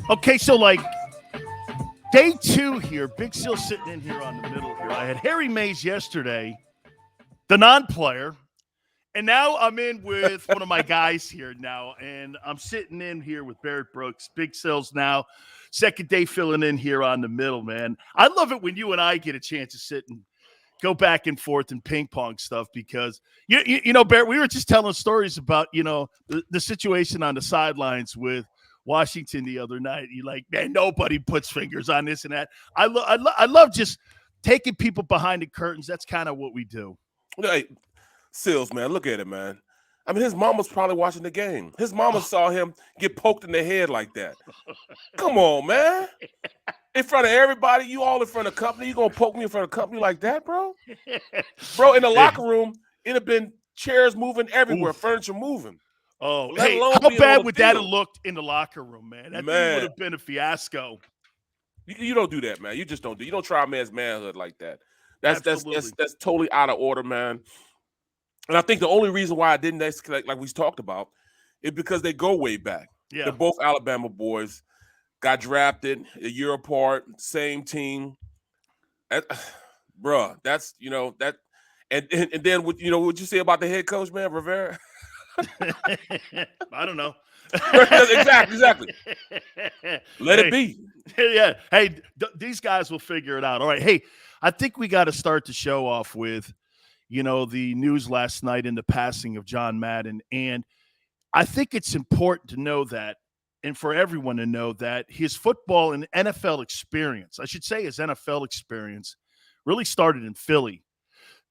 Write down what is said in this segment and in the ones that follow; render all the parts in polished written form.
Okay, so like day 2 here, Big Seal sitting in here on the middle here. I had Harry Mayes yesterday, the non-player, and now I'm in with one of my guys here now, and I'm sitting in here with Barrett Brooks. Big Seal's now second day filling in here on the middle, man. I love it when you and I get a chance to sit and go back and forth and ping pong stuff because you know, Barrett, we were just telling stories about, you know, the situation on the sidelines with Washington the other night. You're like, man, nobody puts fingers on this and that. I love just taking people behind the curtains. That's kind of what we do. Hey, Sills, man, look at it, man. I mean, his mama's probably watching the game. His mama saw him get poked in the head like that. Come on, man. In front of everybody, you all in front of company, you gonna poke me in front of company like that, bro? Bro, in the locker room, it'd have been chairs moving everywhere, furniture moving. Oh, hey, how bad would that have looked in the locker room, man? That thing would have been a fiasco. You don't do that, man. You just don't do. You don't try a man's manhood like that. That's totally out of order, man. And I think the only reason why I didn't escalate, like we talked about, is because they go way back. Yeah. They're both Alabama boys. Got drafted a year apart, same team. Bruh, that's, you know, that. And then, what you say about the head coach, man, Rivera? I don't know. Exactly. Let it be. Yeah. Hey, these guys will figure it out. All right. Hey, I think we got to start the show off with, you know, the news last night in the passing of John Madden. And I think it's important to know that, and for everyone to know that his football and NFL experience, I should say his NFL experience, really started in Philly.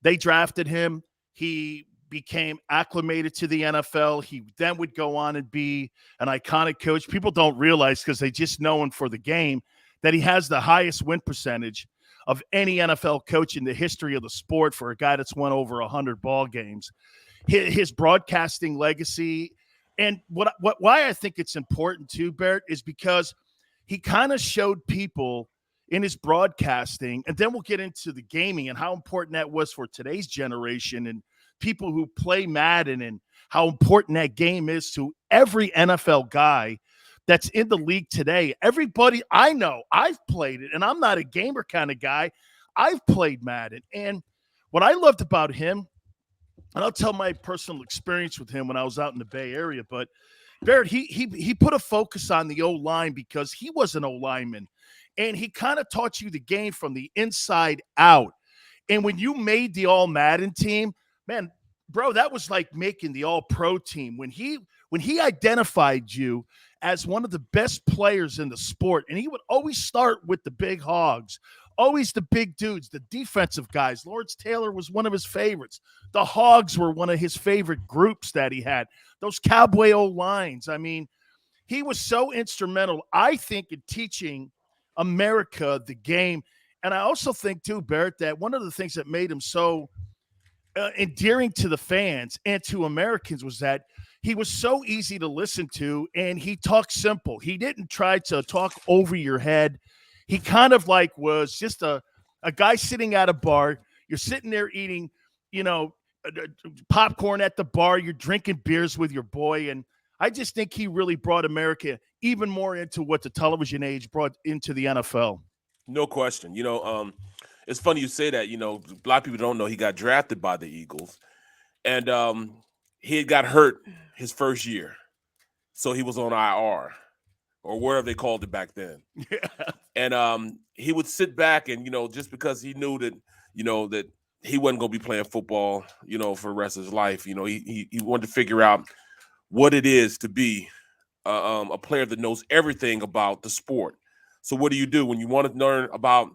They drafted him. He became acclimated to the NFL. He then would go on and be an iconic coach. People don't realize, because they just know him for the game, that he has the highest win percentage of any NFL coach in the history of the sport for a guy that's won over 100 ball games. His broadcasting legacy, and why I think it's important too, Barrett, is because he kind of showed people in his broadcasting, and then we'll get into the gaming and how important that was for today's generation and people who play Madden, and how important that game is to every NFL guy that's in the league today. Everybody I know, I've played it, and I'm not a gamer kind of guy. I've played Madden. And what I loved about him, and I'll tell my personal experience with him when I was out in the Bay Area, but Barrett, he put a focus on the O-line because he was an O-lineman, and he kind of taught you the game from the inside out. And when you made the All-Madden team, man, bro, that was like making the All-Pro team. When he identified you as one of the best players in the sport, and he would always start with the big hogs, always the big dudes, the defensive guys. Lawrence Taylor was one of his favorites. The Hogs were one of his favorite groups that he had. Those Cowboy O-lines. I mean, he was so instrumental, I think, in teaching America the game. And I also think, too, Barrett, that one of the things that made him so endearing to the fans and to Americans was that he was so easy to listen to, and he talked simple. He didn't try to talk over your head. He kind of like was just a guy sitting at a bar. You're sitting there eating, you know, popcorn at the bar. You're drinking beers with your boy. And I just think he really brought America even more into what the television age brought into the NFL. No question. You know, it's funny you say that. You know, a lot of people don't know he got drafted by the Eagles, and he had got hurt his first year, so he was on IR or wherever they called it back then. Yeah. And he would sit back, and just because he knew that that he wasn't going to be playing football, for the rest of his life. He wanted to figure out what it is to be a player that knows everything about the sport. So what do when you want to learn about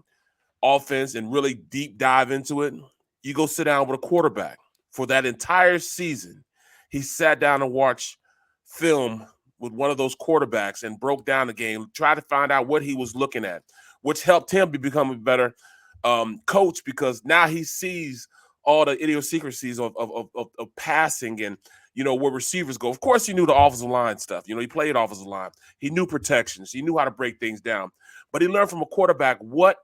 offense and really deep dive into it? You go sit down with a quarterback. For that entire season, he sat down and watched film with one of those quarterbacks and broke down the game, tried to find out what he was looking at, which helped him become a better coach, because now he sees all the idiosyncrasies of passing and, where receivers go. Of course, he knew the offensive line stuff. He played offensive line. He knew protections. He knew how to break things down. But he learned from a quarterback what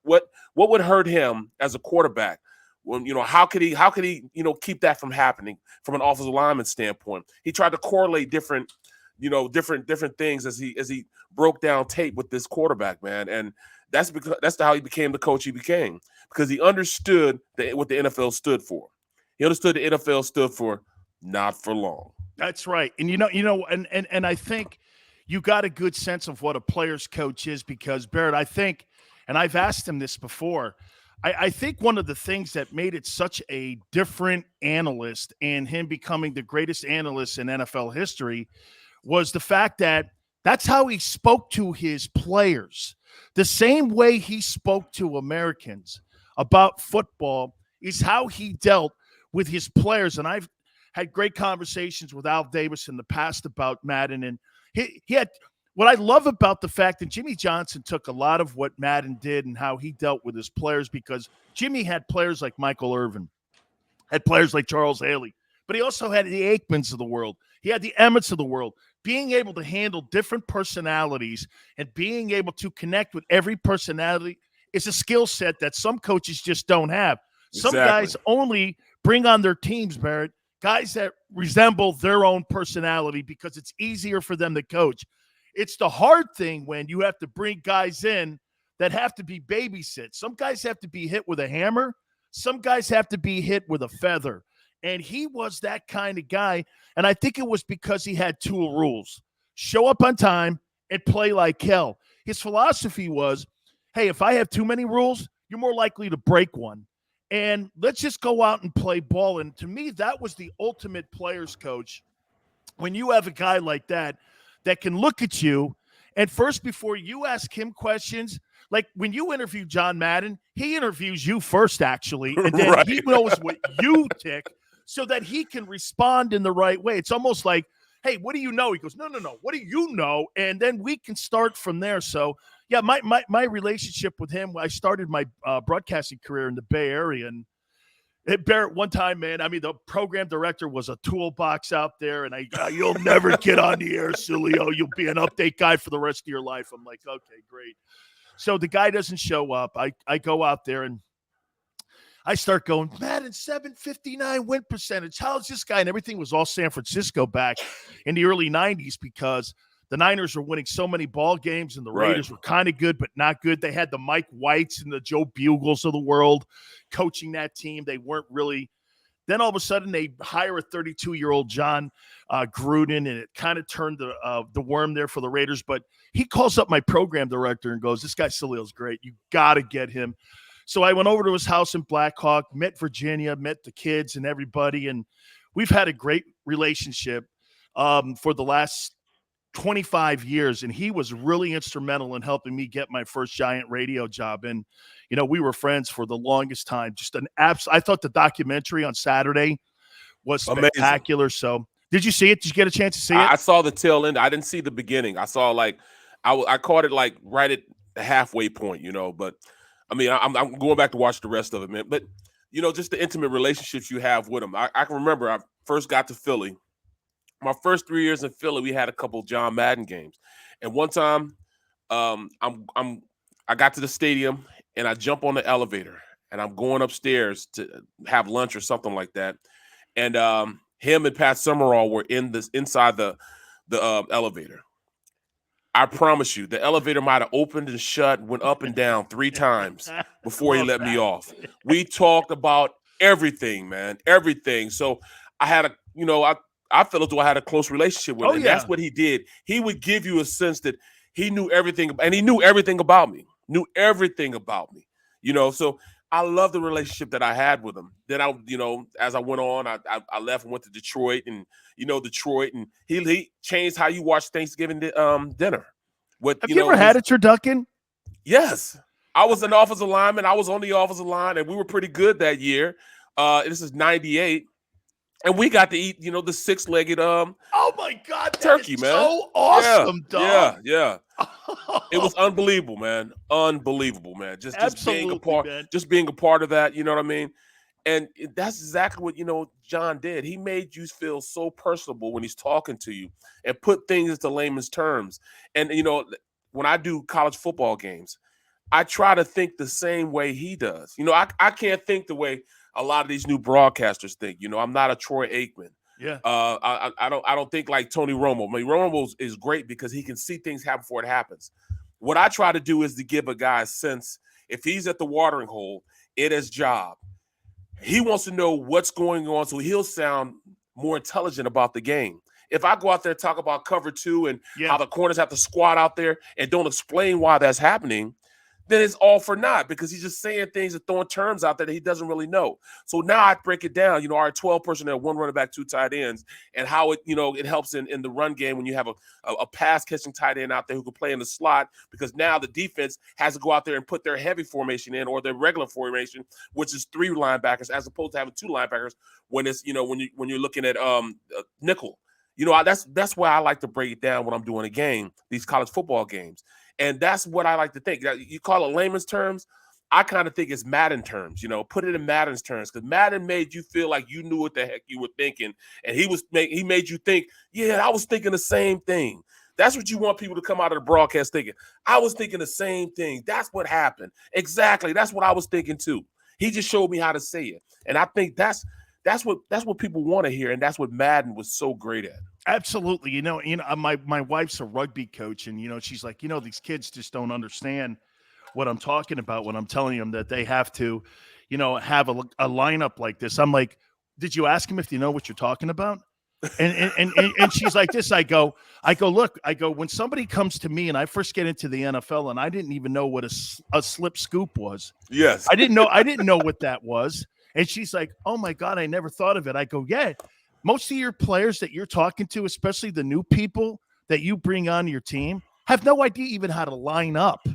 would hurt him as a quarterback. When, how could he keep that from happening from an offensive lineman standpoint? He tried to correlate different different things as he broke down tape with this quarterback, man. And that's how he became the coach he became, because he understood what the NFL stood for. He understood the NFL stood for not for long. That's right. And and I think you got a good sense of what a player's coach is, because Barrett, I think, and I've asked him this before, I think one of the things that made it such a different analyst and him becoming the greatest analyst in NFL history was the fact that that's how he spoke to his players. The same way he spoke to Americans about football is how he dealt with his players. And I've had great conversations with Al Davis in the past about Madden. And he had what I love about the fact that Jimmy Johnson took a lot of what Madden did and how he dealt with his players, because Jimmy had players like Michael Irvin, had players like Charles Haley, but he also had the Aikmans of the world. He had the Emmets of the world. Being able to handle different personalities and being able to connect with every personality is a skill set that some coaches just don't have. Some guys only bring on their teams, Barrett, guys that resemble their own personality, because it's easier for them to coach. It's the hard thing when you have to bring guys in that have to be babysit. Some guys have to be hit with a hammer. Some guys have to be hit with a feather. And he was that kind of guy. And I think it was because he had two rules: show up on time and play like hell. His philosophy was, hey, if I have too many rules, you're more likely to break one. And let's just go out and play ball. And to me, that was the ultimate players coach. When you have a guy like that can look at you, and first, before you ask him questions, like when you interview John Madden, he interviews you first, actually, and then he knows what you tick so that he can respond in the right way. It's almost like, hey, what do you know? He goes, no, what do you know? And then we can start from there. So, yeah, my relationship with him, I started my broadcasting career in the Bay Area. And Barrett, one time, man, I mean, the program director was a toolbox out there, and you'll never get on the air, Sileo. You'll be an update guy for the rest of your life. I'm like, okay, great. So the guy doesn't show up. I go out there, and I start going, Madden 759 win percentage. How's this guy? And everything was all San Francisco back in the early 90s, because the Niners were winning so many ball games, and the Raiders were kind of good but not good. They had the Mike Whites and the Joe Bugles of the world coaching that team. They weren't really. Then all of a sudden they hire a 32-year-old John Gruden, and it kind of turned the worm there for the Raiders. But he calls up my program director and goes, this guy Sileo's great. You got to get him. So I went over to his house in Black Hawk, met Virginia, met the kids and everybody, and we've had a great relationship for the last 25 years, and he was really instrumental in helping me get my first giant radio job. And we were friends for the longest time. Just I thought the documentary on Saturday was spectacular. Amazing. So did you see it? Did you get a chance to see it? I saw the tail end. I didn't see the beginning. I saw I caught it like right at the halfway point, but I mean, I'm going back to watch the rest of it, man. But just the intimate relationships you have with him. I can remember I first got to Philly. My first 3 years in Philly, we had a couple John Madden games, and one time, I got to the stadium and I jump on the elevator and I'm going upstairs to have lunch or something like that, and him and Pat Summerall were inside the elevator. I promise you, the elevator might have opened and shut, went up and down 3 times before he let me off. We talked about everything, man, everything. So I had I felt as though I had a close relationship with him. And that's what he did. He would give you a sense that he knew everything, and he knew everything about me. So I love the relationship that I had with him. Then as I went on, I left and went to Detroit, and and he changed how you watch Thanksgiving dinner. Have you ever had a turducken? Yes. I was an offensive lineman. I was on the offensive line, and we were pretty good that year. This is 98. And we got to eat, the 6-legged oh my God, turkey, man. So awesome, dog. Yeah. It was unbelievable, man. Unbelievable, man. Just being a part, man. Just being a part of that, you know what I mean? And that's exactly what John did. He made you feel so personable when he's talking to you and put things into layman's terms. And when I do college football games, I try to think the same way he does. I can't think the way a lot of these new broadcasters think. I'm not a Troy Aikman. Yeah. I don't think like Tony Romo. I mean, Romo is great because he can see things happen before it happens. What I try to do is to give a guy a sense, if he's at the watering hole, it is job. He wants to know what's going on, so he'll sound more intelligent about the game. If I go out there and talk about cover 2 and how the corners have to squat out there and don't explain why that's happening, then it's all for naught because he's just saying things and throwing terms out there that he doesn't really know. So now I break it down, our 12 personnel, 1 running back, 2 tight ends, and how it helps in the run game when you have a pass catching tight end out there who can play in the slot, because now the defense has to go out there and put their heavy formation in, or their regular formation, which is 3 linebackers as opposed to having 2 linebackers when it's when you're looking at nickel. That's why I like to break it down when I'm doing a game, these college football games. And that's what I like to think. You call it layman's terms. I kind of think it's Madden terms, put it in Madden's terms, because Madden made you feel like you knew what the heck you were thinking. And he made you think, yeah, I was thinking the same thing. That's what you want people to come out of the broadcast thinking. I was thinking the same thing. That's what happened. Exactly. That's what I was thinking too. He just showed me how to say it. And I think that's what people want to hear. And that's what Madden was so great at. Absolutely. My wife's a rugby coach, and, she's like, these kids just don't understand what I'm talking about when I'm telling them that they have to, have a lineup like this. I'm like, did you ask him if you know what you're talking about? And she's like this. I go, look, when somebody comes to me and I first get into the NFL and I didn't even know what a slip scoop was. Yes. I didn't know what that was. And she's like, oh my God, I never thought of it. I go, yeah. Most of your players that you're talking to, especially the new people that you bring on your team, have no idea even how to line up.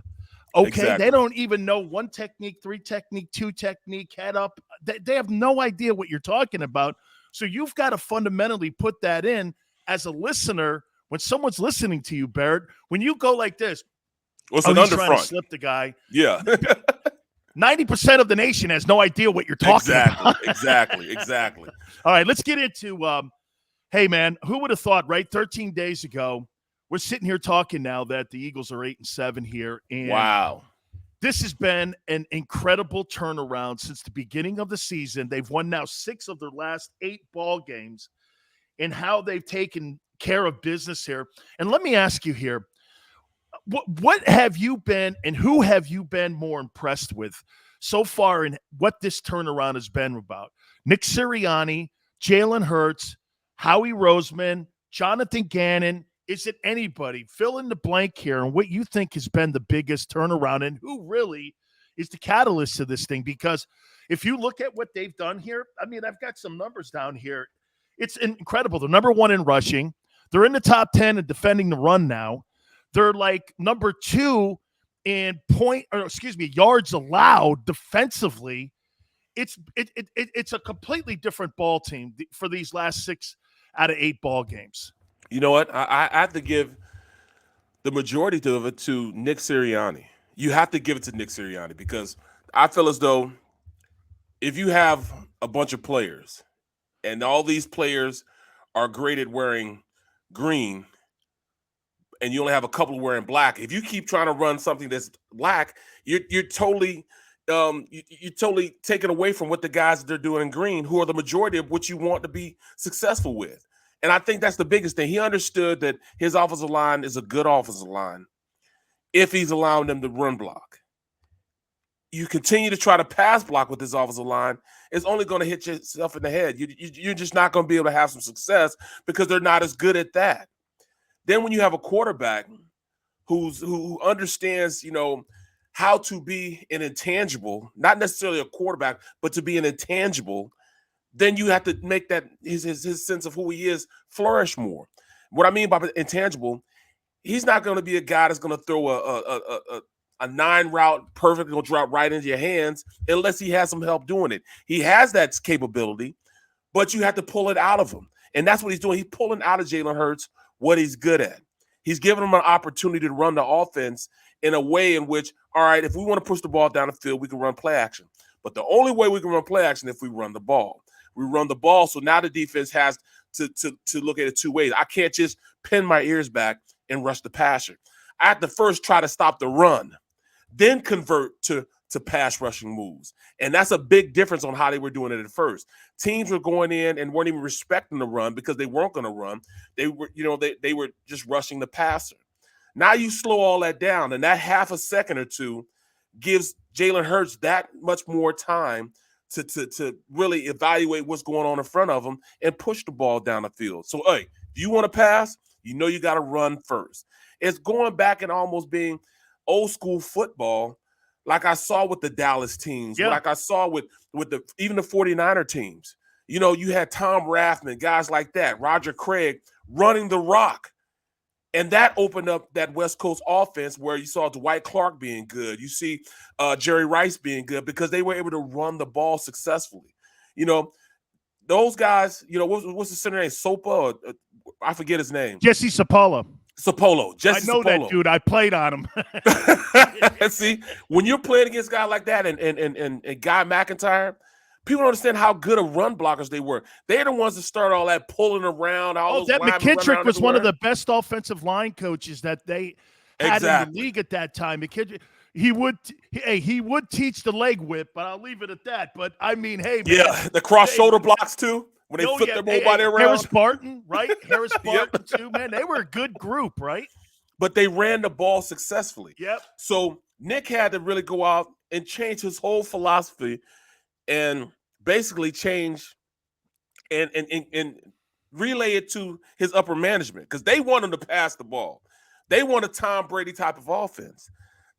Okay, exactly. They don't even know 1 technique, 3 technique, 2 technique, head up. They have no idea what you're talking about. So you've got to fundamentally put that in as a listener when someone's listening to you, Barrett. When you go like this, what's an underfront? Trying to slip the guy. Yeah. 90% of the nation has no idea what you're talking about. Exactly. All right, let's get into, hey, man, who would have thought, right, 13 days ago, we're sitting here talking now that the Eagles are 8-7 here. And wow. This has been an incredible turnaround since the beginning of the season. They've won now 6 of their last 8 ball games, and how they've taken care of business here. And let me ask you here, what have you been and who have you been more impressed with so far in what this turnaround has been about? Nick Sirianni, Jalen Hurts, Howie Roseman, Jonathan Gannon. Is it anybody? Fill in the blank here and what you think has been the biggest turnaround and who really is the catalyst to this thing. Because if you look at what they've done here, I mean, I've got some numbers down here. It's incredible. They're number 1 in rushing. They're in the top 10 in defending the run now. They're like number 2 in yards allowed defensively. It's a completely different ball team for these last 6 out of 8 ball games. You know what? I have to give the majority of it to Nick Sirianni. You have to give it to Nick Sirianni because I feel as though if you have a bunch of players and all these players are graded wearing green and you only have a couple wearing black, if you keep trying to run something that's black, you're totally you're totally taken away from what the guys that they're doing in green, who are the majority of what you want to be successful with. And I think that's the biggest thing. He understood that his offensive line is a good offensive line if he's allowing them to run block. You continue to try to pass block with this offensive line, it's only going to hit yourself in the head. You're just not going to be able to have some success because they're not as good at that. Then when you have a quarterback who understands, how to be an intangible, not necessarily a quarterback, but to be an intangible, then you have to make that his sense of who he is flourish more. What I mean by intangible, he's not going to be a guy that's going to throw a 9-route perfect going to drop right into your hands unless he has some help doing it. He has that capability, but you have to pull it out of him. And that's what he's doing. He's pulling out of Jalen Hurts what he's good at. He's giving him an opportunity to run the offense in a way in which, all right, if we want to push the ball down the field, we can run play action. But the only way we can run play action is if we run the ball. We run the ball, so now the defense has to look at it 2 ways. I can't just pin my ears back and rush the passer. I have to first try to stop the run, then convert to to pass rushing moves. And that's a big difference on how they were doing it at first. Teams were going in and weren't even respecting the run because they weren't going to run. They were, they were just rushing the passer. Now you slow all that down, and that half a second or two gives Jalen Hurts that much more time to really evaluate what's going on in front of him and push the ball down the field. So, hey, if you want to pass, you got to run first. It's going back and almost being old school football, like I saw with the Dallas teams, like I saw with even the 49er teams. You had Tom Rathman, guys like that, Roger Craig running the rock. And that opened up that West Coast offense where you saw Dwight Clark being good. You see Jerry Rice being good because they were able to run the ball successfully. Those guys, what's the center name? Sopa? Or, I forget his name. Jesse Sapolo. Jesse I know Sapolo. that dude. I played on him. See, when you're playing against a guy like that and Guy McIntyre, people don't understand how good of run blockers they were. They're the ones that start all that pulling around. That McKittrick was one of the best offensive line coaches that they had in the league at that time. McKittrick, he would teach the leg whip, but I'll leave it at that. But I mean, hey, man, the cross shoulder blocks too when they flip their whole body around. Harris Barton, right? Harris Barton too, man. They were a good group, right? But they ran the ball successfully. Yep. So Nick had to really go out and change his whole philosophy and basically change and relay it to his upper management because they want him to pass the ball. They want a Tom Brady type of offense.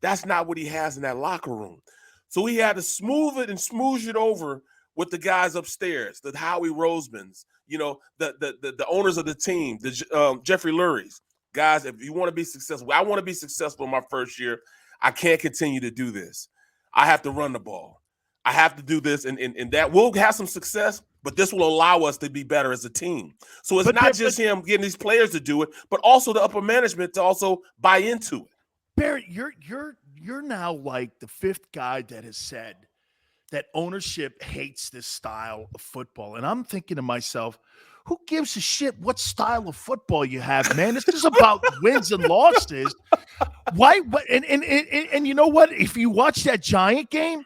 That's not what he has in that locker room. So he had to smooth it and smoosh it over with the guys upstairs, the Howie Rosemans, the owners of the team, the Jeffrey Lurie's. Guys, if you want to be successful, I want to be successful in my first year. I can't continue to do this. I have to run the ball. I have to do this, and that will have some success, but this will allow us to be better as a team. So it's not just him getting these players to do it, but also the upper management to also buy into it. Barrett, you're now like the fifth guy that has said that ownership hates this style of football. And I'm thinking to myself, who gives a shit what style of football you have, man? This is about wins and losses. Why? And you know what? If you watch that Giant game,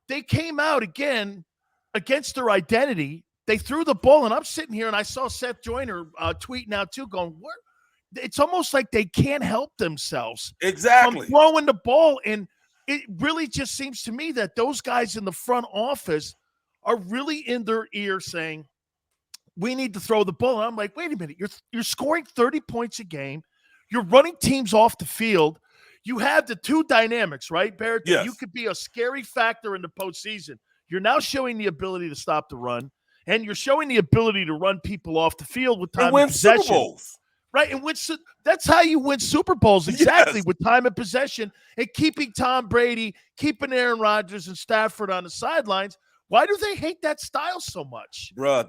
they came out again against their identity. They threw the ball, and I'm sitting here, and I saw Seth Joyner tweeting out too, going, "What?" It's almost like they can't help themselves exactly from throwing the ball, and it really just seems to me that those guys in the front office are really in their ear saying, "We need to throw the ball." And I'm like, "Wait a minute! You're scoring 30 points a game. You're running teams off the field." You have the two dynamics, right, Barrett? Yes. You could be a scary factor in the postseason. You're now showing the ability to stop the run, and you're showing the ability to run people off the field with time and possession. Super Bowls. Right, and that's how you win Super Bowls, exactly, with time and possession and keeping Tom Brady, keeping Aaron Rodgers and Stafford on the sidelines. Why do they hate that style so much? Bruh,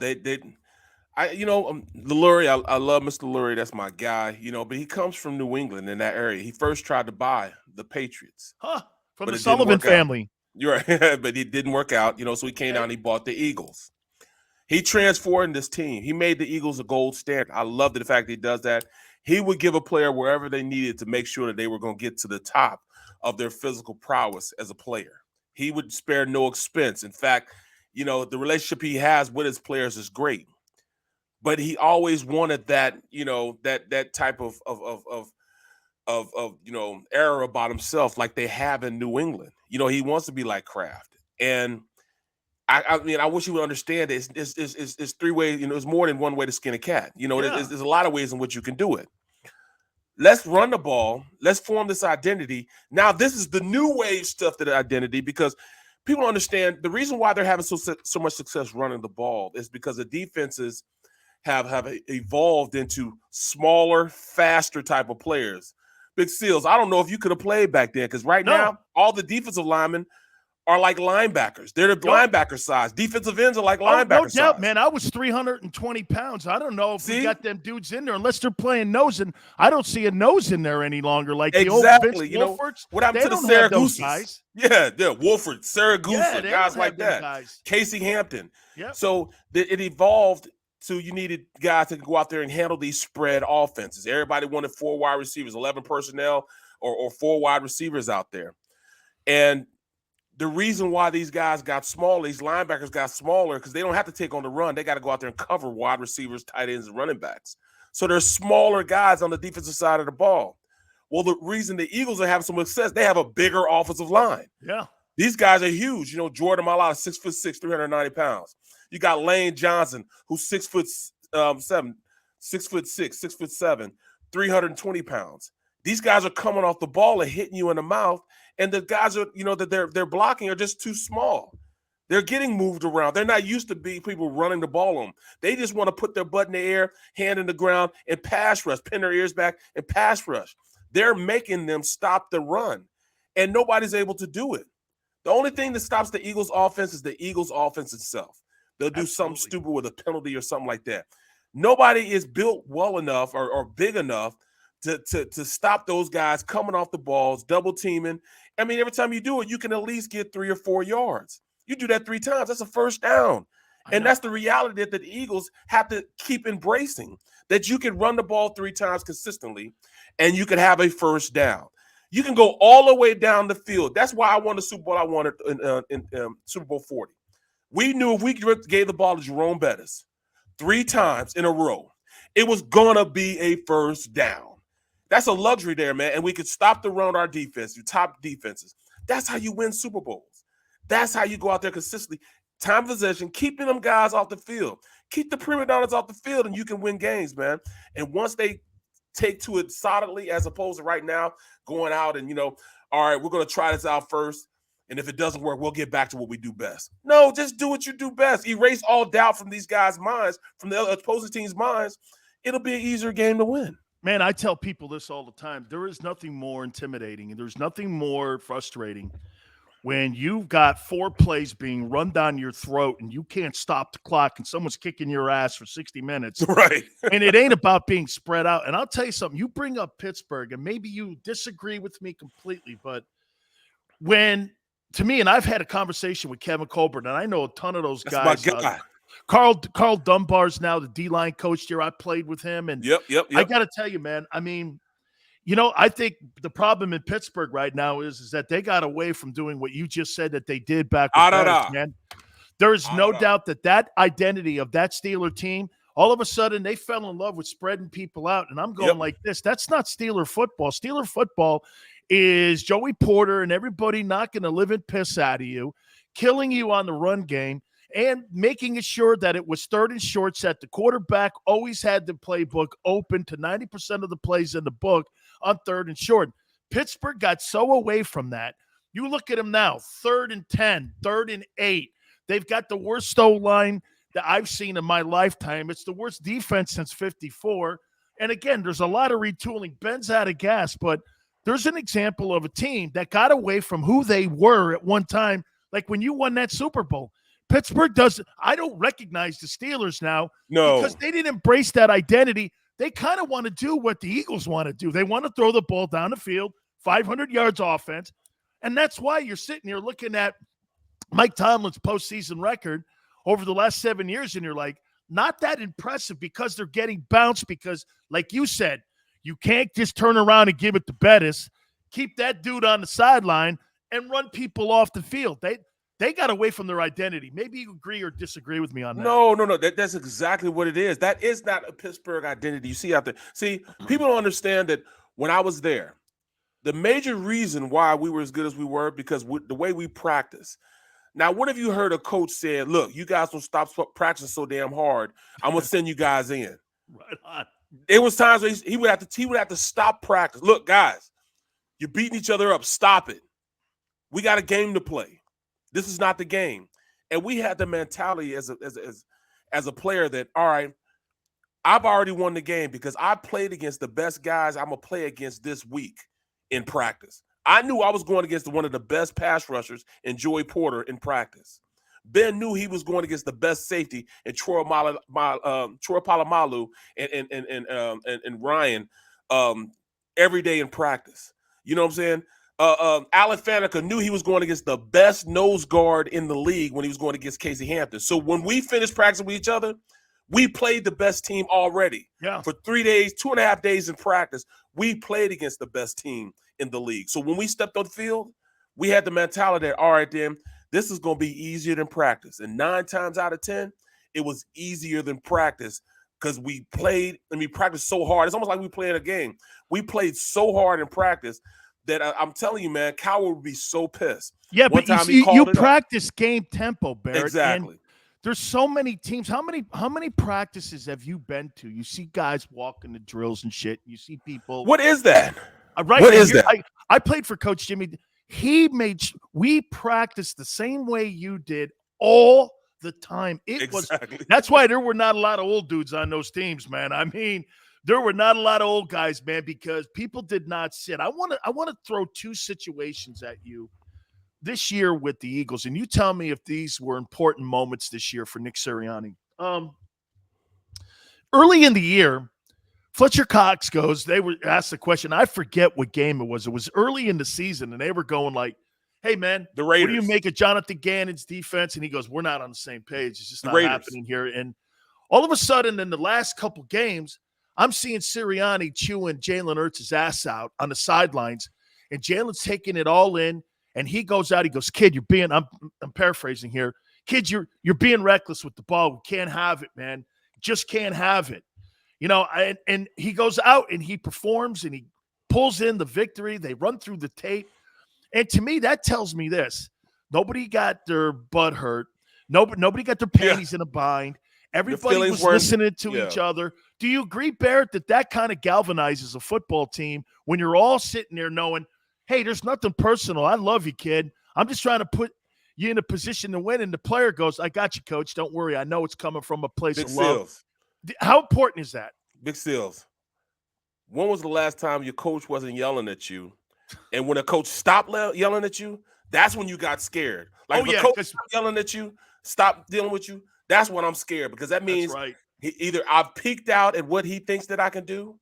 Lurie, I love Mr. Lurie. That's my guy, but he comes from New England in that area. He first tried to buy the Patriots. From the Sullivan family. You're right, but it didn't work out, so he came down and he bought the Eagles. He transformed this team. He made the Eagles a gold standard. I love the fact that he does that. He would give a player wherever they needed to make sure that they were going to get to the top of their physical prowess as a player. He would spare no expense. In fact, the relationship he has with his players is great. But he always wanted that, that type of error about himself like they have in New England. He wants to be like Kraft. And I wish he would understand that it's three ways, it's more than one way to skin a cat. There's a lot of ways in which you can do it. Let's run the ball. Let's form this identity. Now, this is the new wave stuff, that identity, because people understand the reason why they're having so much success running the ball is because the defenses have evolved into smaller, faster type of players. Big Seals, I don't know if you could have played back then, because now all the defensive linemen are like linebackers. They're the linebacker size. Defensive ends are like linebacker size. No doubt, man. I was 320 pounds. I don't know if we got them dudes in there unless they're playing nose, and I don't see a nose in there any longer. Like the old Vince Wilfords. What happened to the Saraguses? Yeah, Wolford, Saragusa, guys like that. Guys. Casey Hampton. Yeah. So it evolved to you needed guys that could go out there and handle these spread offenses. Everybody wanted 4 wide receivers, 11 personnel, or 4 wide receivers out there. And the reason why these guys got smaller, these linebackers got smaller, because they don't have to take on the run. They got to go out there and cover wide receivers, tight ends, and running backs. So there's smaller guys on the defensive side of the ball. Well, the reason the Eagles are having some success, they have a bigger offensive line. Yeah. These guys are huge. You know, Jordan Mailata, 6'6", 390 pounds. You got Lane Johnson, who's 6'7", 6'7", 320 pounds. These guys are coming off the ball and hitting you in the mouth, and the guys are, you know, that they're blocking are just too small. They're getting moved around. They're not used to be people running the ball on them. They just want to put their butt in the air, hand in the ground, and pass rush, pin their ears back, and pass rush. They're making them stop the run, and nobody's able to do it. The only thing that stops the Eagles' offense is the Eagles' offense itself. They'll do something stupid with a penalty or something like that. Nobody is built well enough or big enough to stop those guys coming off the balls, double teaming. I mean, every time you do it, you can at least get 3 or 4 yards. You do that 3 times, that's a first down. And that's the reality that the Eagles have to keep embracing, that you can run the ball 3 times consistently and you can have a first down. You can go all the way down the field. That's why I won the Super Bowl. I won it in Super Bowl 40. We knew if we gave the ball to Jerome Bettis 3 times in a row, it was going to be a first down. That's a luxury there, man. And we could stop the run our defense, your top defenses. That's how you win Super Bowls. That's how you go out there consistently. Time possession, keeping them guys off the field. Keep the prima donnas off the field, and you can win games, man. And once they take to it solidly, as opposed to right now going out and, you know, all right, we're going to try this out first, and if it doesn't work, we'll get back to what we do best. No, just do what you do best. Erase all doubt from these guys' minds, from the other opposing team's minds. It'll be an easier game to win. Man, I tell people this all the time. There is nothing more intimidating and there's nothing more frustrating when you've got 4 plays being run down your throat and you can't stop the clock and someone's kicking your ass for 60 minutes. Right. And it ain't about being spread out. And I'll tell you something. You bring up Pittsburgh, and maybe you disagree with me completely, but when, to me, and I've had a conversation with Kevin Colbert, and I know a ton of those guys. That's my guy. Carl Dunbar's now the D-line coach here. I played with him. And yep. I got to tell you, man, I mean, you know, I think the problem in Pittsburgh right now is that they got away from doing what you just said that they did back with Bettis, man. There is no doubt that identity of that Steeler team, all of a sudden they fell in love with spreading people out. And I'm going like this. That's not Steeler football. Steeler football is Joey Porter and everybody knocking the living piss out of you, killing you on the run game, and making it sure that it was 3rd and short, that the quarterback always had the playbook open to 90% of the plays in the book on 3rd and short. Pittsburgh got so away from that. You look at them now, 3rd and 10, 3rd and 8. They've got the worst O-line that I've seen in my lifetime. It's the worst defense since 54. And again, there's a lot of retooling. Ben's out of gas, but there's an example of a team that got away from who they were at one time, like when you won that Super Bowl. Pittsburgh doesn't – I don't recognize the Steelers now because they didn't embrace that identity. They kind of want to do what the Eagles want to do. They want to throw the ball down the field, 500 yards offense, and that's why you're sitting here looking at Mike Tomlin's postseason record over the last 7 years, and you're like, not that impressive because they're getting bounced because, like you said, you can't just turn around and give it to Bettis, keep that dude on the sideline, and run people off the field. They got away from their identity. Maybe you agree or disagree with me on that. No. That's exactly what it is. That is not a Pittsburgh identity you see out there. See, people don't understand that when I was there, the major reason why we were as good as we were because the way we practice. Now, what have you heard a coach say, look, you guys don't stop practicing so damn hard. I'm going to send you guys in. Right on. There was times where he would have to stop practice. Look, guys, you're beating each other up. Stop it. We got a game to play. This is not the game. And we had the mentality as a player that, all right, I've already won the game because I played against the best guys I'm going to play against this week in practice. I knew I was going against one of the best pass rushers in Joey Porter in practice. Ben knew he was going against the best safety in Troy Polamalu and Ryan every day in practice. You know what I'm saying? Alec Faneca knew he was going against the best nose guard in the league when he was going against Casey Hampton. So when we finished practicing with each other, we played the best team already. Yeah. For 3 days, 2.5 days in practice, we played against the best team in the league. So when we stepped on the field, we had the mentality that, all right, then this is going to be easier than practice. And 9 times out of 10, it was easier than practice because we played and we practiced so hard. It's almost like we played a game. We played so hard in practice that I'm telling you, man, Coward would be so pissed. Yeah, One but time you, he called you it up. practice game tempo, Barrett. Exactly. And there's so many teams. How many practices have you been to? You see guys walking the drills and shit. You see people. What is that? Right. What is that? I played for Coach Jimmy. We practiced the same way you did all the time. That's why there were not a lot of old dudes on those teams, man. I mean, there were not a lot of old guys, man, because people did not sit. I want to throw 2 situations at you this year with the Eagles, and you tell me if these were important moments this year for Nick Sirianni. Early in the year, Fletcher Cox goes, they were asked the question. I forget what game it was. It was early in the season, and they were going like, hey, man, the Raiders. What do you make of Jonathan Gannon's defense? And he goes, we're not on the same page. It's just not happening here. And all of a sudden, in the last couple games, I'm seeing Sirianni chewing Jalen Hurts' ass out on the sidelines, and Jalen's taking it all in. And he goes out. He goes, kid, I'm paraphrasing here. Kid, you're being reckless with the ball. We can't have it, man. Just can't have it. You know, and he goes out and he performs and he pulls in the victory. They run through the tape. And to me, that tells me this. Nobody got their butt hurt. Nobody got their panties in a bind. Everybody was listening to each other. Do you agree, Barrett, that kind of galvanizes a football team when you're all sitting there knowing, hey, there's nothing personal. I love you, kid. I'm just trying to put you in a position to win. And the player goes, I got you, coach. Don't worry. I know it's coming from a place of love. How important is that? Big Seals, when was the last time your coach wasn't yelling at you? And when a coach stopped yelling at you, that's when you got scared. Like if a coach stopped yelling at you, stop dealing with you, that's when I'm scared because that means either I've peaked out at what he thinks that I can do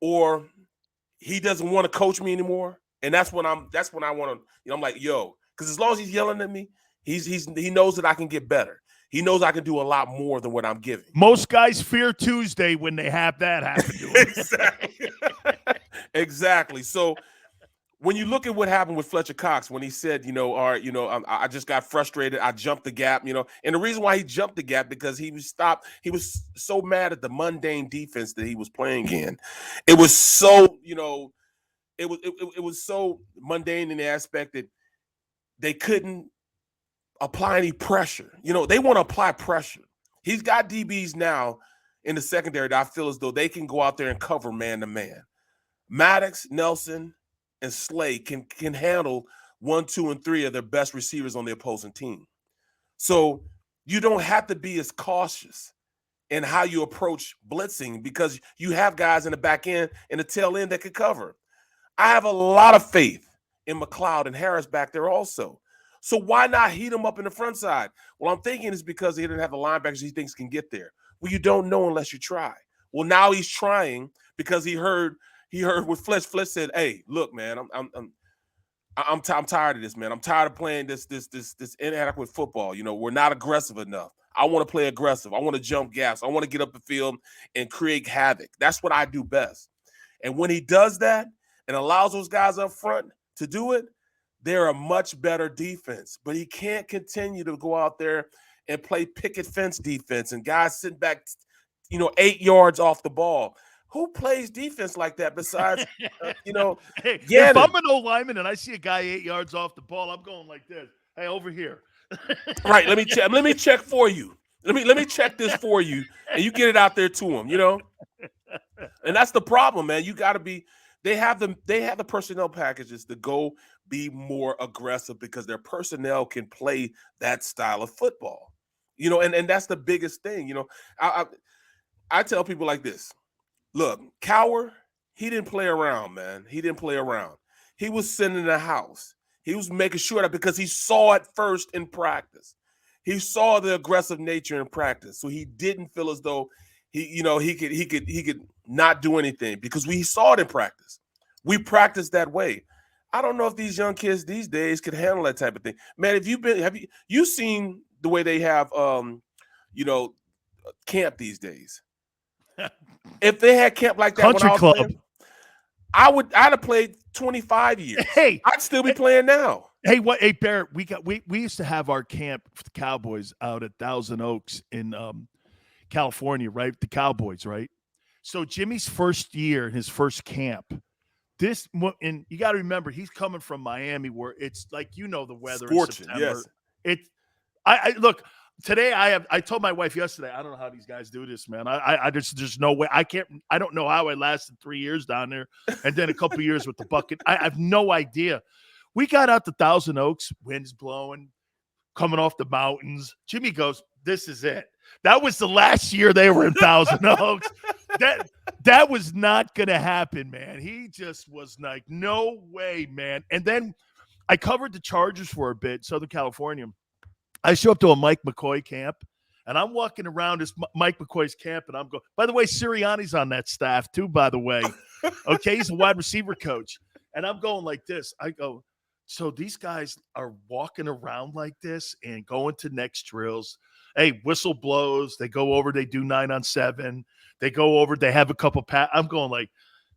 or he doesn't want to coach me anymore. And that's when I want to, I'm like, yo, because as long as he's yelling at me, he knows that I can get better. He knows I can do a lot more than what I'm giving. Most guys fear Tuesday when they have that happen to them. Exactly. Exactly. So when you look at what happened with Fletcher Cox, when he said, all right, I just got frustrated. I jumped the gap, and the reason why he jumped the gap because he was stopped. He was so mad at the mundane defense that he was playing in. It was so, it was so mundane in the aspect that they couldn't apply any pressure. They want to apply pressure. He's got DBs now in the secondary that I feel as though they can go out there and cover man to man. Maddox, Nelson, and Slay can handle 1, 2, and 3 of their best receivers on the opposing team. So you don't have to be as cautious in how you approach blitzing because you have guys in the back end and the tail end that can cover. I have a lot of faith in McLeod and Harris back there also. So why not heat him up in the front side? Well, I'm thinking it's because he didn't have the linebackers he thinks can get there. Well, you don't know unless you try. Well, now he's trying because he heard what Fletch said, hey, look, man, I'm tired of this, man. I'm tired of playing this inadequate football. We're not aggressive enough. I want to play aggressive. I want to jump gaps. I want to get up the field and create havoc. That's what I do best. And when he does that and allows those guys up front to do it, they're a much better defense. But he can't continue to go out there and play picket fence defense and guys sitting back, 8 yards off the ball. Who plays defense like that besides, Hey, Gannon? if I'm an old lineman and I see a guy 8 yards off the ball, I'm going like this. Hey, over here. Right. Let me check. Let me check for you. Let me check this for you, and you get it out there to him. And that's the problem, man. You got to be. They have the personnel packages to go be more aggressive because their personnel can play that style of football. And that's the biggest thing. I tell people like this. Look, Cowher, he didn't play around, man. He didn't play around. He was sitting in the house. He was making sure that because he saw it first in practice. He saw the aggressive nature in practice. So he didn't feel as though he could not do anything because we saw it in practice. We practiced that way. I don't know if these young kids these days could handle that type of thing. Man, have you seen the way they have camp these days? If they had camp like that Country when I was club. playing, I'd have played 25 years. Hey, I'd still be playing now. Hey, Barrett, we used to have our camp for the Cowboys out at Thousand Oaks in California, right? The Cowboys, right? So Jimmy's first year, his first camp, and you got to remember, he's coming from Miami, where it's like, the weather Scorching, in September. yes. I look today. I told my wife yesterday, I don't know how these guys do this, man. There's no way. I don't know how I lasted 3 years down there, and then a couple years with the bucket. I have no idea. We got out to Thousand Oaks, winds blowing, coming off the mountains. Jimmy goes, "This is it." That was the last year they were in Thousand Oaks. That was not going to happen, man. He just was like, no way, man. And then I covered the Chargers for a bit, Southern California. I show up to a Mike McCoy camp, and I'm walking around this Mike McCoy's camp, and I'm going, by the way, Sirianni's on that staff too, by the way. Okay, he's a wide receiver coach. And I'm going like this. I go, so these guys are walking around like this and going to next drills. Hey, whistle blows. They go over. They do 9-on-7. They go over. They have a couple I'm going like,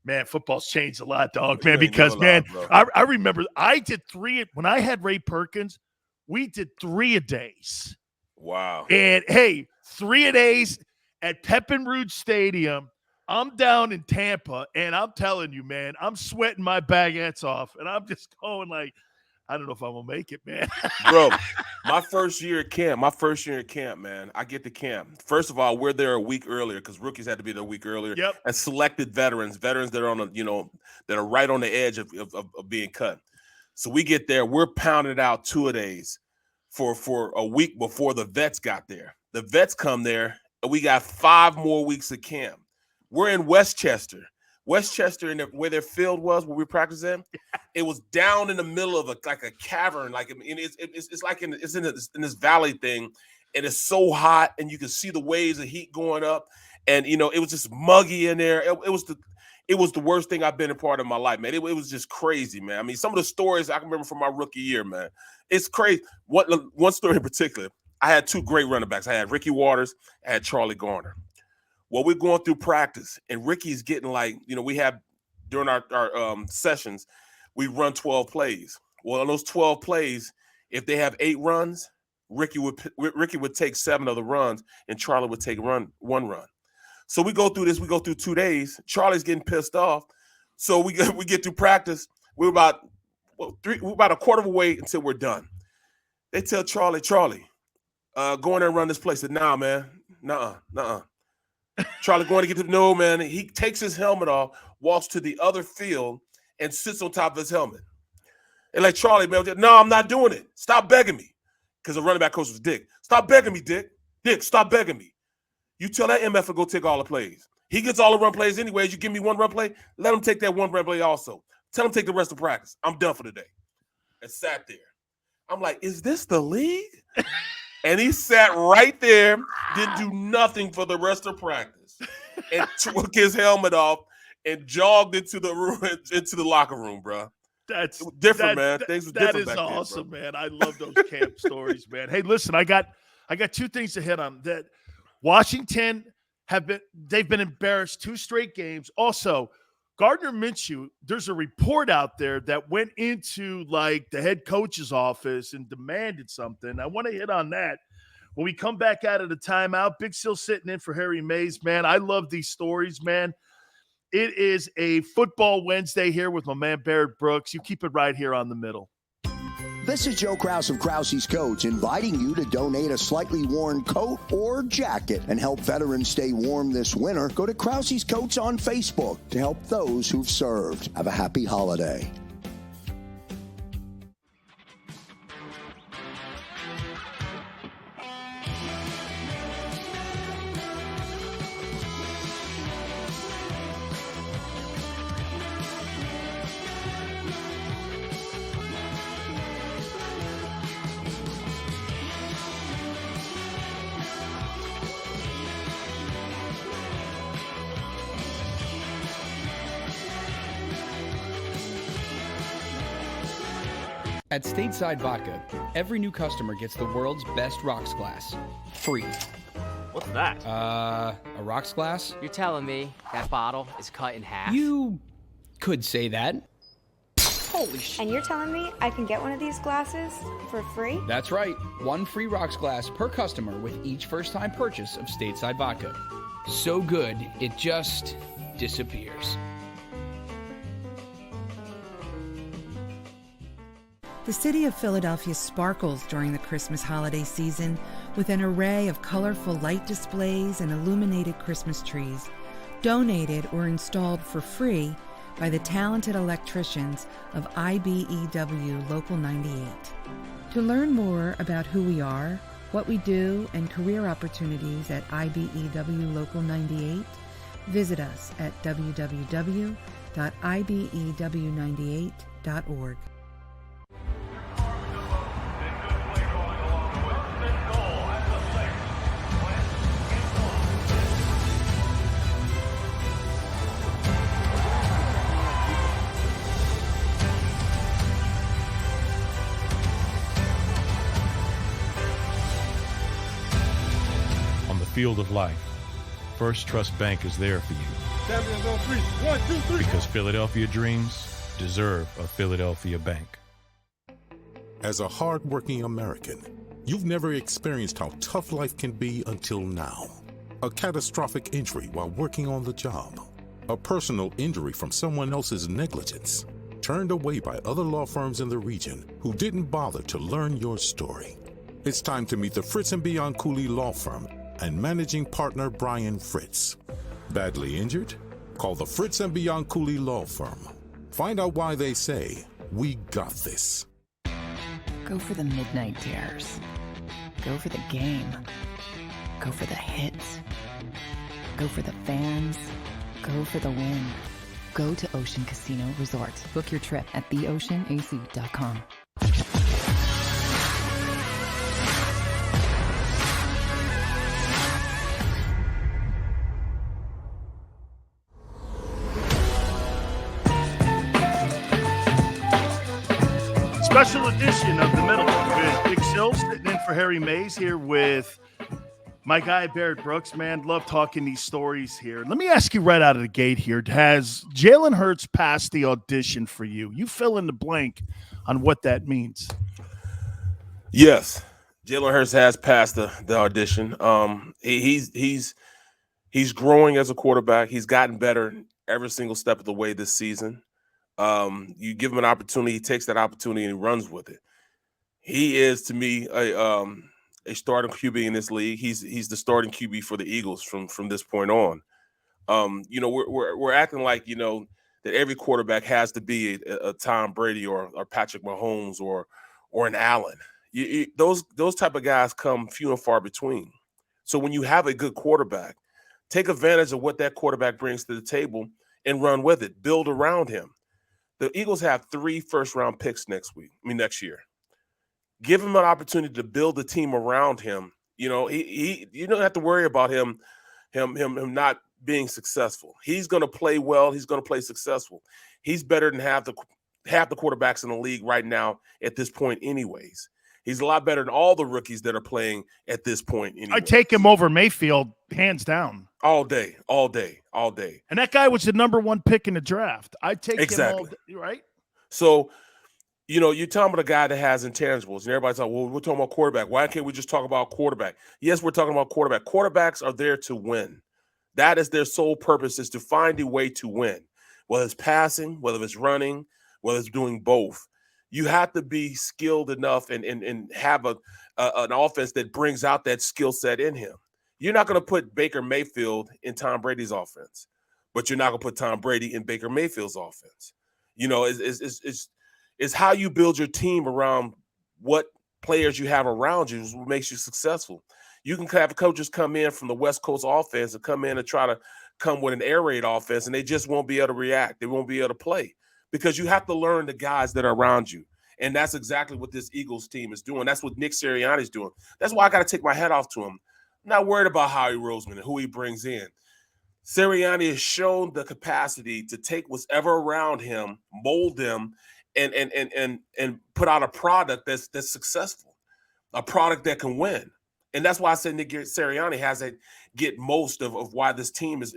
man, football's changed a lot, dog, man. Because, man, I remember I did 3 when I had Ray Perkins. We did 3-a-days. Wow. And, hey, 3-a-days at Pepin Rouge Stadium. I'm down in Tampa, and I'm telling you, man, I'm sweating my baguettes off, and I'm just going like, I don't know if I'm going to make it, man. Bro, my first year at camp, man, I get to camp. First of all, we're there a week earlier because rookies had to be there a week earlier. Yep. And selected veterans that are on that are right on the edge of being cut. So we get there, we're pounding out 2-a-days for a week before the vets got there. The vets come there, and we got 5 more weeks of camp. We're in Westchester, where their field was, where we practiced in. It was down in the middle of a cavern, it's in this valley thing, and it's so hot, and you can see the waves of heat going up, and it was just muggy in there. It was the worst thing I've been a part of my life, man. It was just crazy, man. I mean, some of the stories I can remember from my rookie year, man, it's crazy. One story in particular, I had 2 great running backs. I had Ricky Waters, I had Charlie Garner. Well, we're going through practice, and Ricky's getting we have during our sessions, we run 12 plays. Well, on those 12 plays, if they have 8 runs, Ricky would take 7 of the runs, and Charlie would take 1 run. So we go through this. We go through 2 days. Charlie's getting pissed off. So we get through practice. We're about a quarter of a way until we're done. They tell Charlie, go in there and run this play. I said, nah, man, nuh-uh. Charlie going to get to no, man. He takes his helmet off, walks to the other field, and sits on top of his helmet. And like, Charlie, man, no, I'm not doing it. Stop begging me. Because the running back coach was Dick. Stop begging me, Dick. Dick, stop begging me. You tell that MF to go take all the plays. He gets all the run plays anyways. You give me 1 run play, let him take that 1 run play also. Tell him take the rest of practice. I'm done for the day. And sat there. I'm like, is this the league? And he sat right there, didn't do nothing for the rest of practice, and took his helmet off and jogged into the locker room, bro. That's different, man. Things were different back then. That is awesome, bro. Man. I love those camp stories, man. Hey, listen, I got 2 things to hit on. That Washington they've been embarrassed 2 straight games. Also, Gardner Minshew, there's a report out there that went into the head coach's office and demanded something. I want to hit on that. When we come back out of the timeout, Big Sil sitting in for Harry Mayes, man. I love these stories, man. It is a football Wednesday here with my man Barrett Brooks. You keep it right here on The Middle. This is Joe Krause of Krause's Coats, inviting you to donate a slightly worn coat or jacket and help veterans stay warm this winter. Go to Krause's Coats on Facebook to help those who've served. Have a happy holiday. At Stateside Vodka, every new customer gets the world's best rocks glass, free. What's that? A rocks glass? You're telling me that bottle is cut in half? You Could say that. Holy shit. And you're telling me I can get one of these glasses for free? That's right. 1 free rocks glass per customer with each first-time purchase of Stateside Vodka. So good, it just disappears. The city of Philadelphia sparkles during the Christmas holiday season with an array of colorful light displays and illuminated Christmas trees, donated or installed for free by the talented electricians of IBEW Local 98. To learn more about who we are, what we do, and career opportunities at IBEW Local 98, visit us at www.ibew98.org. Field of life, First Trust Bank is there for you. Champions on 3. 1, 2, 3. Because Philadelphia dreams deserve a Philadelphia bank. As a hardworking American, you've never experienced how tough life can be until now. A catastrophic injury while working on the job. A personal injury from someone else's negligence. Turned away by other law firms in the region who didn't bother to learn your story. It's time to meet the Fritz & Bianculli Law Firm and managing partner Brian Fritz. Badly injured? Call the Fritz & Bianculli Law Firm. Find out why they say, we got this. Go for the midnight dares. Go for the game. Go for the hits. Go for the fans. Go for the win. Go to Ocean Casino Resort. Book your trip at theoceanac.com. Special edition of The Middle with Big Sills sitting in for Harry Mayes here with my guy Barrett Brooks. Man, love talking these stories here. Let me ask you right out of the gate here. Has Jalen Hurts passed the audition for you? You fill in the blank on what that means. Yes, Jalen Hurts has passed the audition. He's growing as a quarterback. He's gotten better every single step of the way this season. You give him an opportunity, he takes that opportunity and he runs with it. He is, to me, a starting QB in this league. He's the starting QB for the Eagles from this point on. We're acting like, that every quarterback has to be a Tom Brady or Patrick Mahomes or an Allen. Those type of guys come few and far between. So when you have a good quarterback, take advantage of what that quarterback brings to the table and run with it. Build around him. The Eagles have 3 first-round picks next year. Give him an opportunity to build a team around him. You don't have to worry about him not being successful. He's going to play well. He's going to play successful. He's better than half the quarterbacks in the league right now at this point anyways. He's a lot better than all the rookies that are playing at this point anyways. I take him over Mayfield hands down. All day. And that guy was the number 1 pick in the draft. I take him all day, right? So, you're talking about a guy that has intangibles, and everybody's like, well, we're talking about quarterback. Why can't we just talk about quarterback? Yes, we're talking about quarterback. Quarterbacks are there to win. That is their sole purpose, is to find a way to win, whether it's passing, whether it's running, whether it's doing both. You have to be skilled enough and have an offense that brings out that skill set in him. You're not going to put Baker Mayfield in Tom Brady's offense, but you're not going to put Tom Brady in Baker Mayfield's offense. It's how you build your team around what players you have around you is what makes you successful. You can have coaches come in from the West Coast offense and come in and try to come with an air raid offense, and they just won't be able to react. They won't be able to play because you have to learn the guys that are around you. And that's exactly what this Eagles team is doing. That's what Nick Sirianni is doing. That's why I got to take my hat off to him. I'm not worried about Howie Roseman and who he brings in. Sirianni has shown the capacity to take whatever around him, mold them, and put out a product that's successful, a product that can win. And that's why I said Nick Sirianni has to get most of why this team is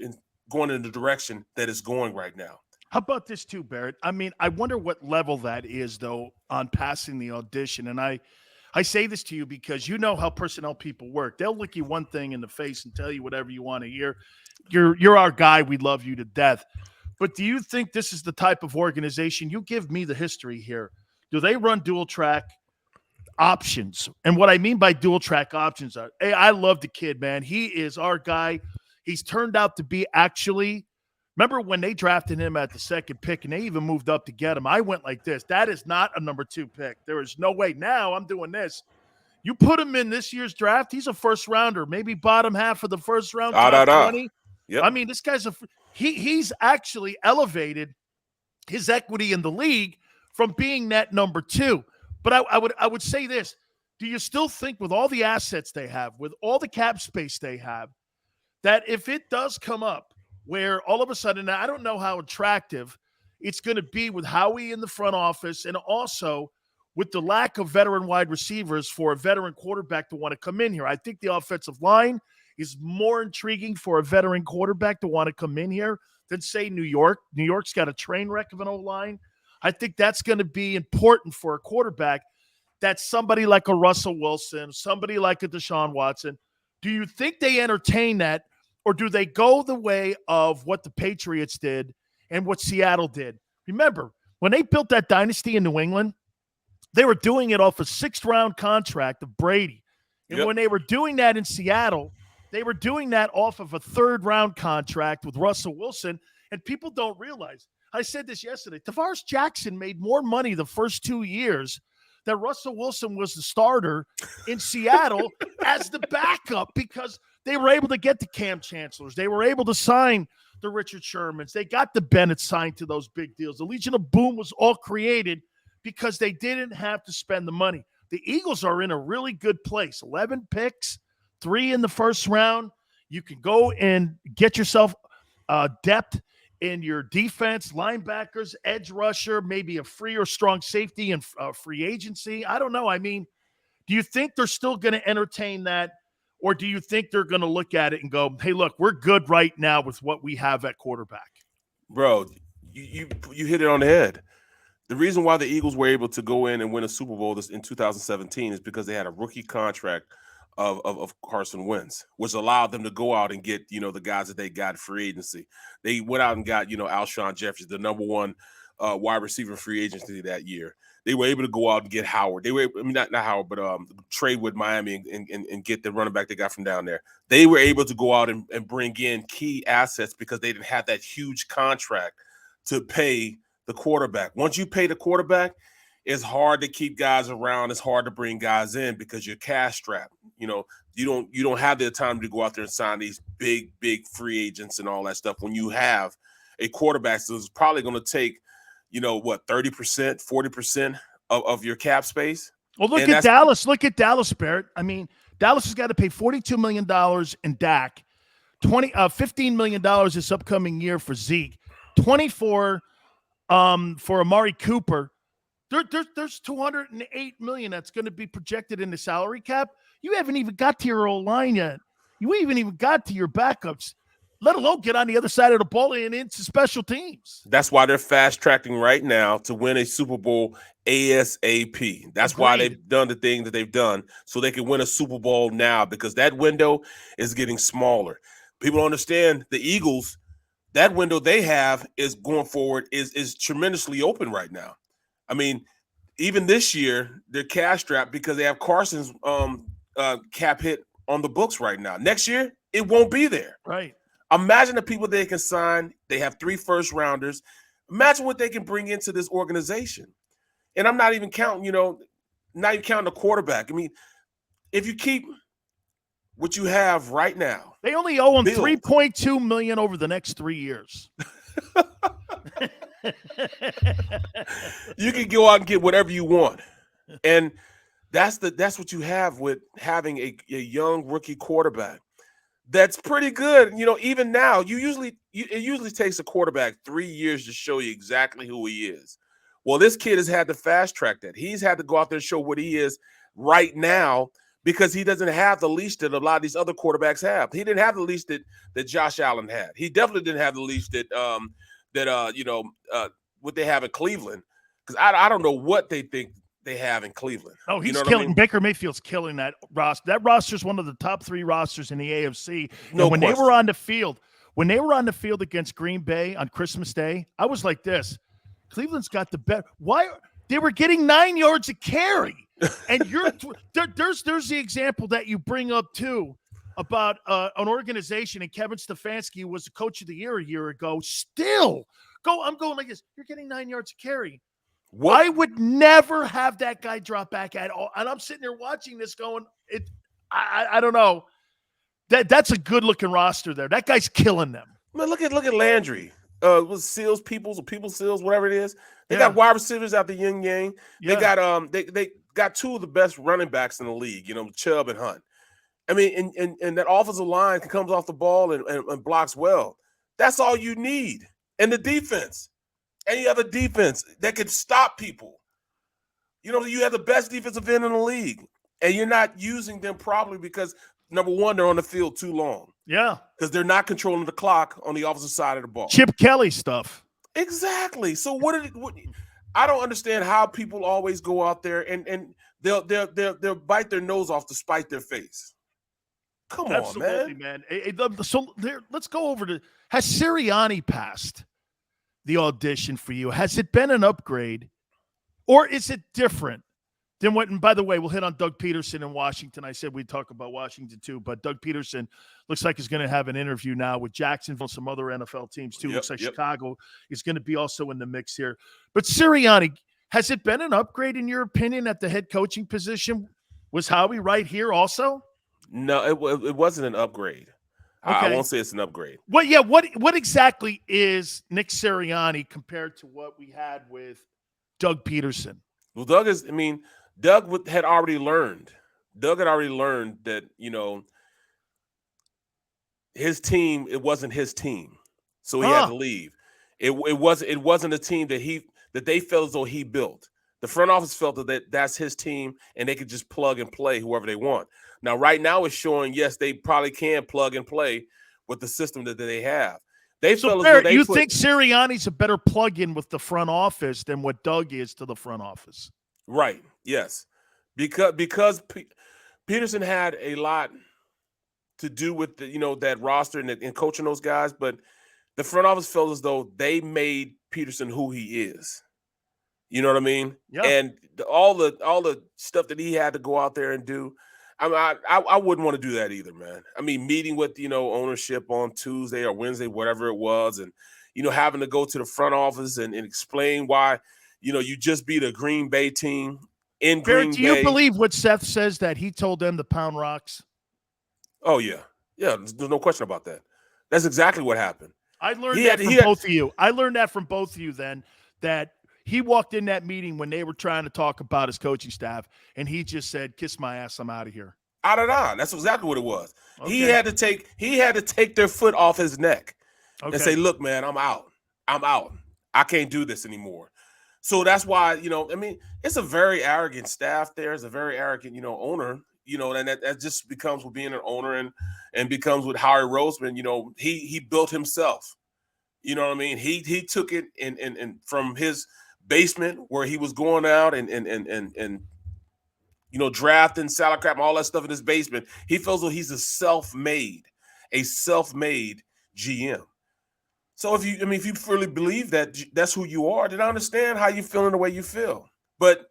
going in the direction that it's going right now. How about this too, Barrett? I mean, I wonder what level that is, though, on passing the audition. And I say this to you because you know how personnel people work. They'll look you one thing in the face and tell you whatever you want to hear. You're our guy. We love you to death. But do you think this is the type of organization? You give me the history here. Do they run dual track options? And what I mean by dual track options are, hey, I love the kid, man. He is our guy. He's turned out to be actually. Remember when they drafted him at the second pick and they even moved up to get him? I went like this. That is not a number 2 pick. There is no way. Now I'm doing this. You put him in this year's draft, he's a first rounder, maybe bottom half of the first round, top 20. Yep. I mean, this guy's he's actually elevated his equity in the league from being that number 2. But I would say this. Do you still think with all the assets they have, with all the cap space they have, that if it does come up where all of a sudden, I don't know how attractive it's going to be with Howie in the front office and also with the lack of veteran wide receivers for a veteran quarterback to want to come in here. I think the offensive line is more intriguing for a veteran quarterback to want to come in here than, say, New York. New York's got a train wreck of an O-line. I think that's going to be important for a quarterback that's somebody like a Russell Wilson, somebody like a Deshaun Watson. Do you think they entertain that, or do they go the way of what the Patriots did and what Seattle did? Remember, when they built that dynasty in New England, they were doing it off a 6th-round contract of Brady. And when they were doing that in Seattle, they were doing that off of a 3rd-round contract with Russell Wilson, and people don't realize. I said this yesterday. Tavares Jackson made more money the first 2 years that Russell Wilson was the starter in Seattle as the backup because they were able to get the Cam Chancellors. They were able to sign the Richard Shermans. They got the Bennett signed to those big deals. The Legion of Boom was all created because they didn't have to spend the money. The Eagles are in a really good place. 11 picks, 3 in the first round. You can go and get yourself depth in your defense, linebackers, edge rusher, maybe a free or strong safety and free agency. I don't know. I mean, do you think they're still going to entertain that? Or do you think they're going to look at it and go, hey, look, we're good right now with what we have at quarterback? Bro, you hit it on the head. The reason why the Eagles were able to go in and win a Super Bowl in 2017 is because they had a rookie contract of Carson Wentz, which allowed them to go out and get, the guys that they got free agency. They went out and got, Alshon Jeffrey, the number 1 wide receiver free agency that year. They were able to go out and get Howard. They were, not Howard, but trade with Miami and get the running back they got from down there. They were able to go out and bring in key assets because they didn't have that huge contract to pay the quarterback. Once you pay the quarterback, it's hard to keep guys around. It's hard to bring guys in because you're cash strapped. You don't have the time to go out there and sign these big free agents and all that stuff. When you have a quarterback, so it's probably going to take, 30%, 40% of your cap space. Well, look at Dallas. Look at Dallas, Barrett. I mean, Dallas has got to pay $42 million in Dak, $15 million this upcoming year for Zeke, 24 for Amari Cooper. There's $208 million that's going to be projected in the salary cap. You haven't even got to your O-line yet. You haven't even got to your backups, let alone get on the other side of the ball and into special teams. That's why they're fast-tracking right now to win a Super Bowl ASAP. That's why they've done the thing that they've done, so they can win a Super Bowl now, because that window is getting smaller. People don't understand the Eagles, that window they have is going forward is tremendously open right now. I mean, even this year, they're cash strapped because they have Carson's cap hit on the books right now. Next year, it won't be there. Right. Imagine the people they can sign. They have 3 first-rounders. Imagine what they can bring into this organization. And I'm not even counting, not even counting the quarterback. I mean, if you keep what you have right now. They only owe him $3.2 million over the next 3 years. You can go out and get whatever you want. And that's what you have with having a young rookie quarterback. That's pretty good. Even now, it usually takes a quarterback 3 years to show you exactly who he is. Well, this kid has had to fast track that. He's had to go out there and show what he is right now, because he doesn't have the leash that a lot of these other quarterbacks have. He didn't have the leash that Josh Allen had. He definitely didn't have the leash that that what they have in Cleveland, because I don't know what they think they have in Cleveland. Oh, he's what killing. I mean? Baker Mayfield's killing that roster. That roster is one of the top 3 rosters in the AFC. No and when question. they were on the field against Green Bay on Christmas Day, I was like this: Cleveland's got the best. Why they were getting 9 yards a carry, and there's the example that you bring up too about an organization, and Kevin Stefanski was the coach of the year a year ago. I'm going like this: you're getting 9 yards a carry. I would never have that guy drop back at all. And I'm sitting there watching this going, I don't know. That's a good-looking roster there. That guy's killing them. Man, look at Landry. Was Seals, Peoples, or People Seals, whatever it is. They got wide receivers out the yin yang. They got they got 2 of the best running backs in the league, Chubb and Hunt. I mean, and that offensive line comes off the ball and blocks well. That's all you need. And the defense. Any other defense that could stop people. You have the best defensive end in the league, and you're not using them properly because, number one, they're on the field too long. Yeah. Because they're not controlling the clock on the opposite side of the ball. Chip Kelly stuff. Exactly. So what I don't understand how people always go out there and they'll bite their nose off to spite their face. Come Absolutely, on, man. So let's go over to, has Sirianni passed the audition for you? Has it been an upgrade, or is it different than what? And by the way, we'll hit on Doug Peterson in Washington. I said we'd talk about Washington too, but Doug Peterson looks like he's going to have an interview now with Jacksonville, some other NFL teams too. Looks like Chicago is going to be also in the mix here. But Sirianni, has it been an upgrade in your opinion at the head coaching position? Was Howie right here also? No, it wasn't an upgrade. Okay. I won't say it's an upgrade. Well, yeah. What exactly is Nick Sirianni compared to what we had with Doug Peterson? Well, Doug had already learned. Doug had already learned that his team, it wasn't his team, so he had to leave. It wasn't a team that they felt as though he built. The front office felt that that's his team, and they could just plug and play whoever they want. Now, right now, it's showing, yes, they probably can plug and play with the system that they have. Think Sirianni's a better plug-in with the front office than what Doug is to the front office? Right, yes. Because Peterson had a lot to do with that roster and coaching those guys, but the front office felt as though they made Peterson who he is. You know what I mean? Yeah. And all the stuff that he had to go out there and do, I wouldn't want to do that either, man. I mean, meeting with ownership on Tuesday or Wednesday, whatever it was, and having to go to the front office and explain why you just beat a Green Bay team in Green Bay. Do you believe what Seth says, that he told them to pound rocks? Oh yeah. There's no question about that. That's exactly what happened. I learned that from both of you. I learned that from both of you then, that he walked in that meeting when they were trying to talk about his coaching staff, and he just said, "Kiss my ass, I'm out of here." Out of line. That's exactly what it was. Okay. He had to take their foot off his neck and say, "Look, man, I'm out. I can't do this anymore." So that's why, it's a very arrogant staff there. It's a very arrogant, owner, and that just becomes with being an owner and becomes with Howie Roseman. He built himself. You know what I mean? He took it and from his basement where he was going out and drafting salary cap and all that stuff in his basement. He feels like he's a self-made GM. So if you really believe that that's who you are, then I understand how you feel in the way you feel. But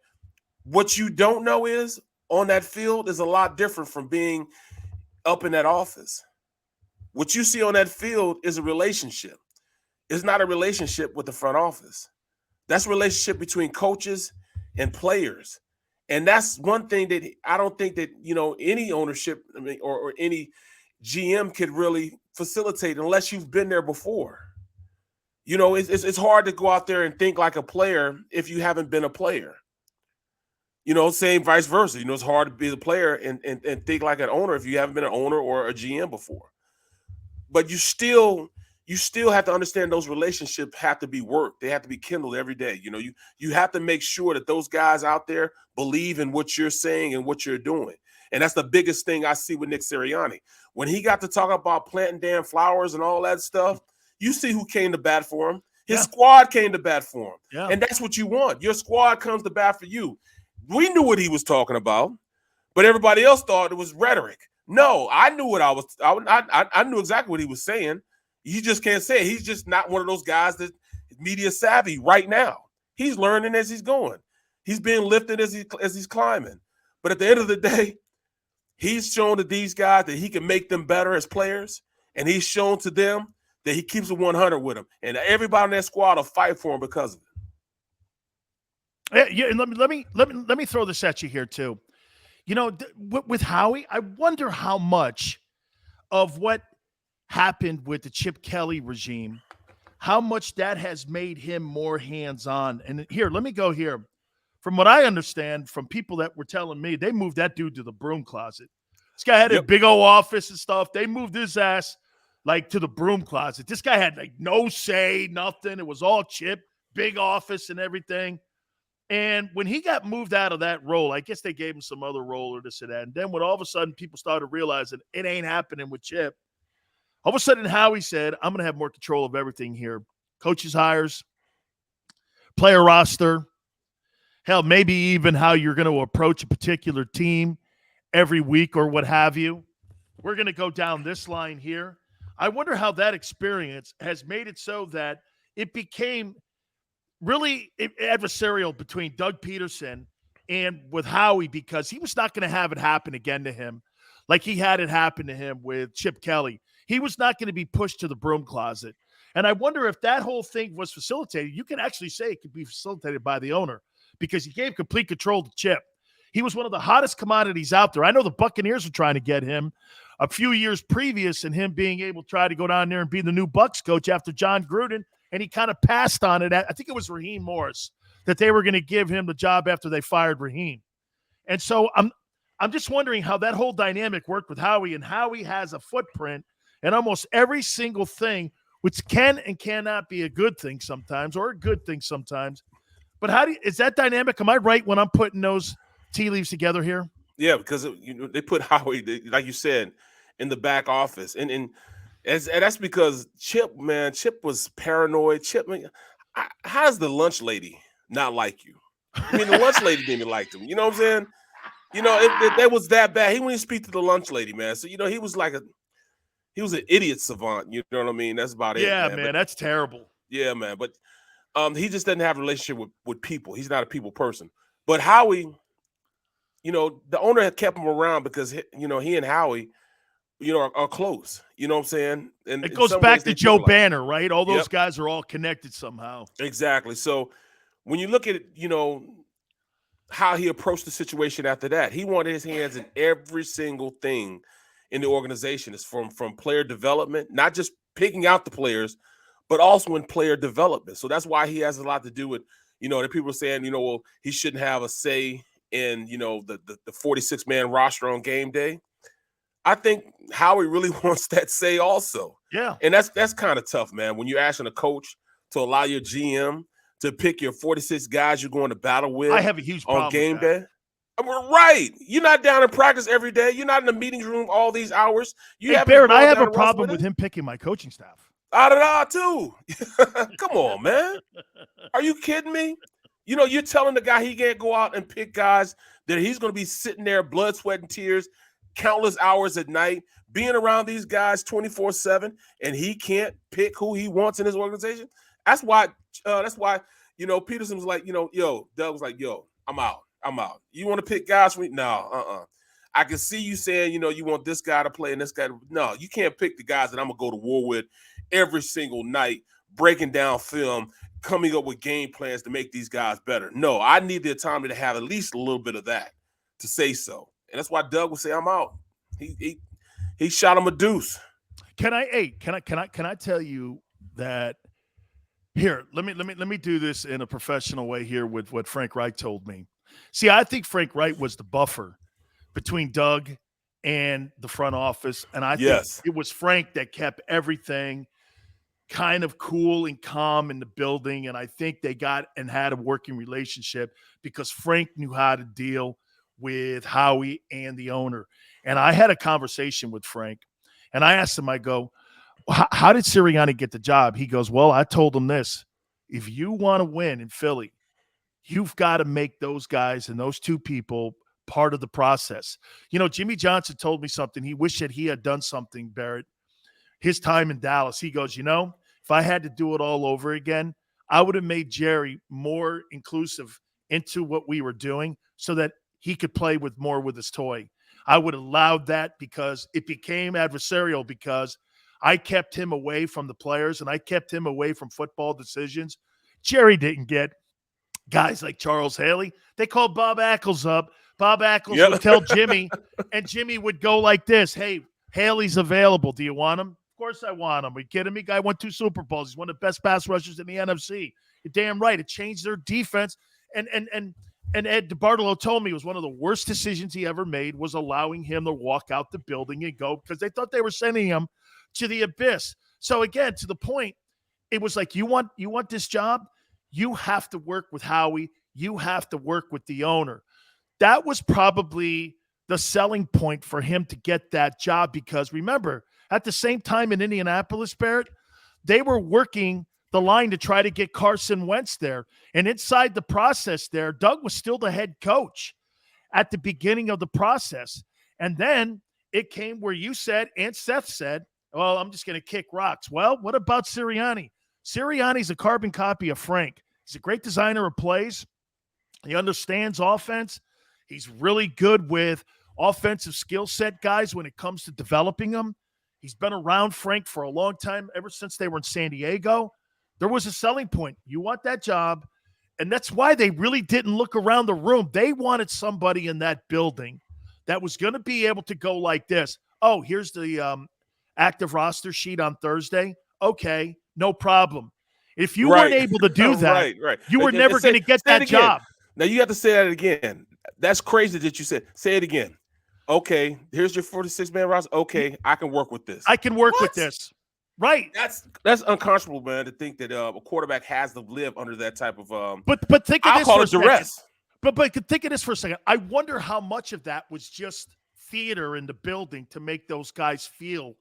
what you don't know is on that field is a lot different from being up in that office. What you see on that field is a relationship. It's not a relationship with the front office. That's a relationship between coaches and players. And that's one thing that I don't think that, any ownership or any GM could really facilitate unless you've been there before. It's hard to go out there and think like a player if you haven't been a player. Same vice versa. It's hard to be the player and think like an owner if you haven't been an owner or a GM before. But you still have to understand those relationships have to be worked. They have to be kindled every day. You have to make sure that those guys out there believe in what you're saying and what you're doing. And that's the biggest thing I see with Nick Sirianni. When he got to talk about planting damn flowers and all that stuff, you see who came to bat for him. His squad came to bat for him. Yeah. And that's what you want. Your squad comes to bat for you. We knew what he was talking about, but everybody else thought it was rhetoric. No, I knew what I knew exactly what he was saying. You just can't say it. He's just not one of those guys that media savvy right now. He's learning as he's going. He's being lifted as he's climbing. But at the end of the day, he's shown to these guys that he can make them better as players, and he's shown to them that he keeps it 100 with them, and everybody in that squad will fight for him because of it. Yeah, and let me throw this at you here too. You know, with Howie, I wonder how much of what happened with the Chip Kelly regime, how much that has made him more hands-on. And here, let me go here. From what I understand from people that were telling me, they moved that dude to the broom closet. This guy had a big old office and stuff. They moved his ass like to the broom closet. This guy had like no say, nothing. It was all Chip, big office and everything. And when he got moved out of that role, I guess they gave him some other role or this or that. And then when all of a sudden people started realizing it ain't happening with Chip, all of a sudden Howie said, I'm going to have more control of everything here. Coaches hires, player roster, hell, maybe even how you're going to approach a particular team every week or what have you. We're going to go down this line here. I wonder how that experience has made it so that it became really adversarial between Doug Peterson and with Howie, because he was not going to have it happen again to him like he had it happen to him with Chip Kelly. He was not going to be pushed to the broom closet. And I wonder if that whole thing was facilitated. You can actually say it could be facilitated by the owner because he gave complete control to Chip. He was one of the hottest commodities out there. I know the Buccaneers were trying to get him a few years previous, and him being able to try to go down there and be the new Bucs coach after John Gruden, and he kind of passed on it. I think it was Raheem Morris that they were going to give him the job after they fired Raheem. And so I'm just wondering how that whole dynamic worked with Howie, and Howie has a footprint in almost every single thing, which can and cannot be a good thing sometimes or a good thing sometimes. But is that dynamic? Am I right when I'm putting those tea leaves together here? Yeah, because they put Howie, like you said, in the back office, and that's because Chip was paranoid. Chip, how does the lunch lady not like you? I mean, the lunch lady didn't even like him. You know what I'm saying? You know, that was that bad. He wouldn't speak to the lunch lady, man. So he was an idiot savant. You know what I mean? That's about it. Yeah, man, that's terrible. Yeah, man. But he just doesn't have a relationship with people. He's not a people person. But Howie, the owner had kept him around because he and Howie, are close. You know what I'm saying? And it goes back to Joe Banner, right? All those guys are all connected somehow. Exactly. So when you look at it, how he approached the situation after that, he wanted his hands in every single thing in the organization. It's from player development, not just picking out the players, but also in player development. So that's why he has a lot to do with, the people are saying, well, he shouldn't have a say in, the 46-man roster on game day. I think Howie really wants that say also. Yeah. And that's kind of tough, man, when you're asking a coach to allow your GM to pick your 46 guys you're going to battle with. I have a huge problem on game day. Right. You're not down in practice every day. You're not in the meeting room all these hours. Barrett, I have a problem with him picking my coaching staff. Too. Come on, man. Are you kidding me? You're telling the guy he can't go out and pick guys that he's going to be sitting there, blood, sweat, and tears, countless hours at night, being around these guys 24/7, and he can't pick who he wants in his organization. That's why Peterson was like, Doug was like, I'm out. You want to pick guys for me? No, I can see you saying, you want this guy to play and this guy. No, you can't pick the guys that I'm going to go to war with every single night, breaking down film, coming up with game plans to make these guys better. No, I need the autonomy to have at least a little bit of that to say so. And that's why Doug would say, I'm out. He shot him a deuce. Can I tell you that here, let me do this in a professional way here with what Frank Reich told me. See, I think Frank Reich was the buffer between Doug and the front office. And I think it was Frank that kept everything kind of cool and calm in the building. And I think they got and had a working relationship because Frank knew how to deal with Howie and the owner. And I had a conversation with Frank, and I asked him, I go, how did Sirianni get the job? He goes, well, I told him this. if you want to win in Philly, you've got to make those guys and those two people part of the process. You know, Jimmy Johnson told me something. He wished that he had done something, Barrett, his time in Dallas. He goes, you know, if I had to do it all over again, I would have made Jerry more inclusive into what we were doing so that he could play with more with his toy. I would have allowed that because it became adversarial because I kept him away from the players and I kept him away from football decisions. Jerry didn't get guys like Charles Haley. They called Bob Ackles up. Bob Ackles would tell Jimmy, and Jimmy would go like this, hey, Haley's available. Do you want him? Of course I want him. Are you kidding me? Guy won 2 Super Bowls. He's one of the best pass rushers in the NFC. You're damn right. It changed their defense. And Ed DeBartolo told me it was one of the worst decisions he ever made was allowing him to walk out the building and go because they thought they were sending him to the abyss. So again, to the point, it was like, you want this job? You have to work with Howie. You have to work with the owner. That was probably the selling point for him to get that job because remember, at the same time in Indianapolis, Barrett, they were working the line to try to get Carson Wentz there. And inside the process there, Doug was still the head coach at the beginning of the process. And then it came where you said, and Seth said, well, I'm just going to kick rocks. Well, what about Sirianni? Sirianni's a carbon copy of Frank. He's a great designer of plays. He understands offense. He's really good with offensive skill set guys when it comes to developing them. He's been around Frank for a long time, ever since they were in San Diego. There was a selling point. You want that job. And that's why they really didn't look around the room. They wanted somebody in that building that was going to be able to go like this. Oh, here's the active roster sheet on Thursday. Okay, no problem. If you weren't able to do that, you were never going to get that job. Now, you have to say that again. That's crazy that you said. Say it again. Okay, here's your 46-man roster. Okay, I can work with this. I can work with this. Right. That's unconscionable, man, to think that a quarterback has to live under that type of But think of I'll this call for it duress. But think of this for a second. I wonder how much of that was just theater in the building to make those guys feel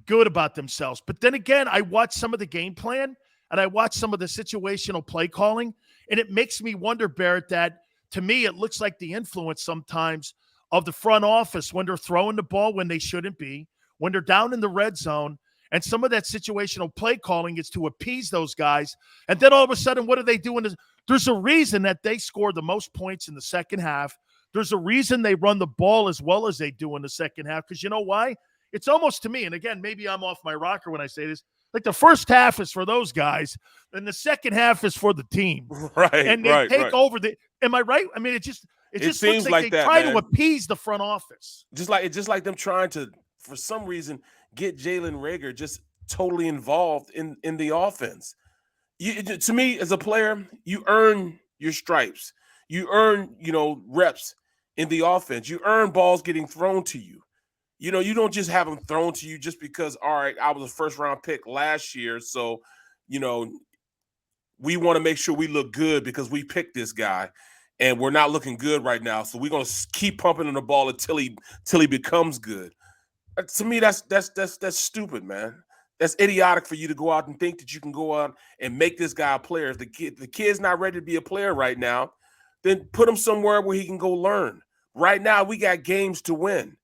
good about themselves. But then again, I watched some of the game plan and I watched some of the situational play calling, and it makes me wonder, Barrett, that to me it looks like the influence sometimes of the front office when they're throwing the ball when they shouldn't be, when they're down in the red zone, and some of that situational play calling is to appease those guys. And then all of a sudden, what are they doing? There's a reason that they score the most points in the second half. There's a reason they run the ball as well as they do in the second half. Because you know why? It's almost to me, and again, maybe I'm off my rocker when I say this, like the first half is for those guys, and the second half is for the team. Right. And they take over the – am I right? I mean, it just seems looks like they that, try man. to appease the front office. Just like them trying to, for some reason, get Jalen Reagor just totally involved in the offense. To me, as a player, you earn your stripes. You earn, reps in the offense. You earn balls getting thrown to you. You don't just have them thrown to you just because, all right, I was a first-round pick last year, so, we want to make sure we look good because we picked this guy, and we're not looking good right now, so we're going to keep pumping on the ball until he becomes good. To me, that's stupid, man. That's idiotic for you to go out and think that you can go out and make this guy a player. If the kid's not ready to be a player right now, then put him somewhere where he can go learn. Right now, we got games to win.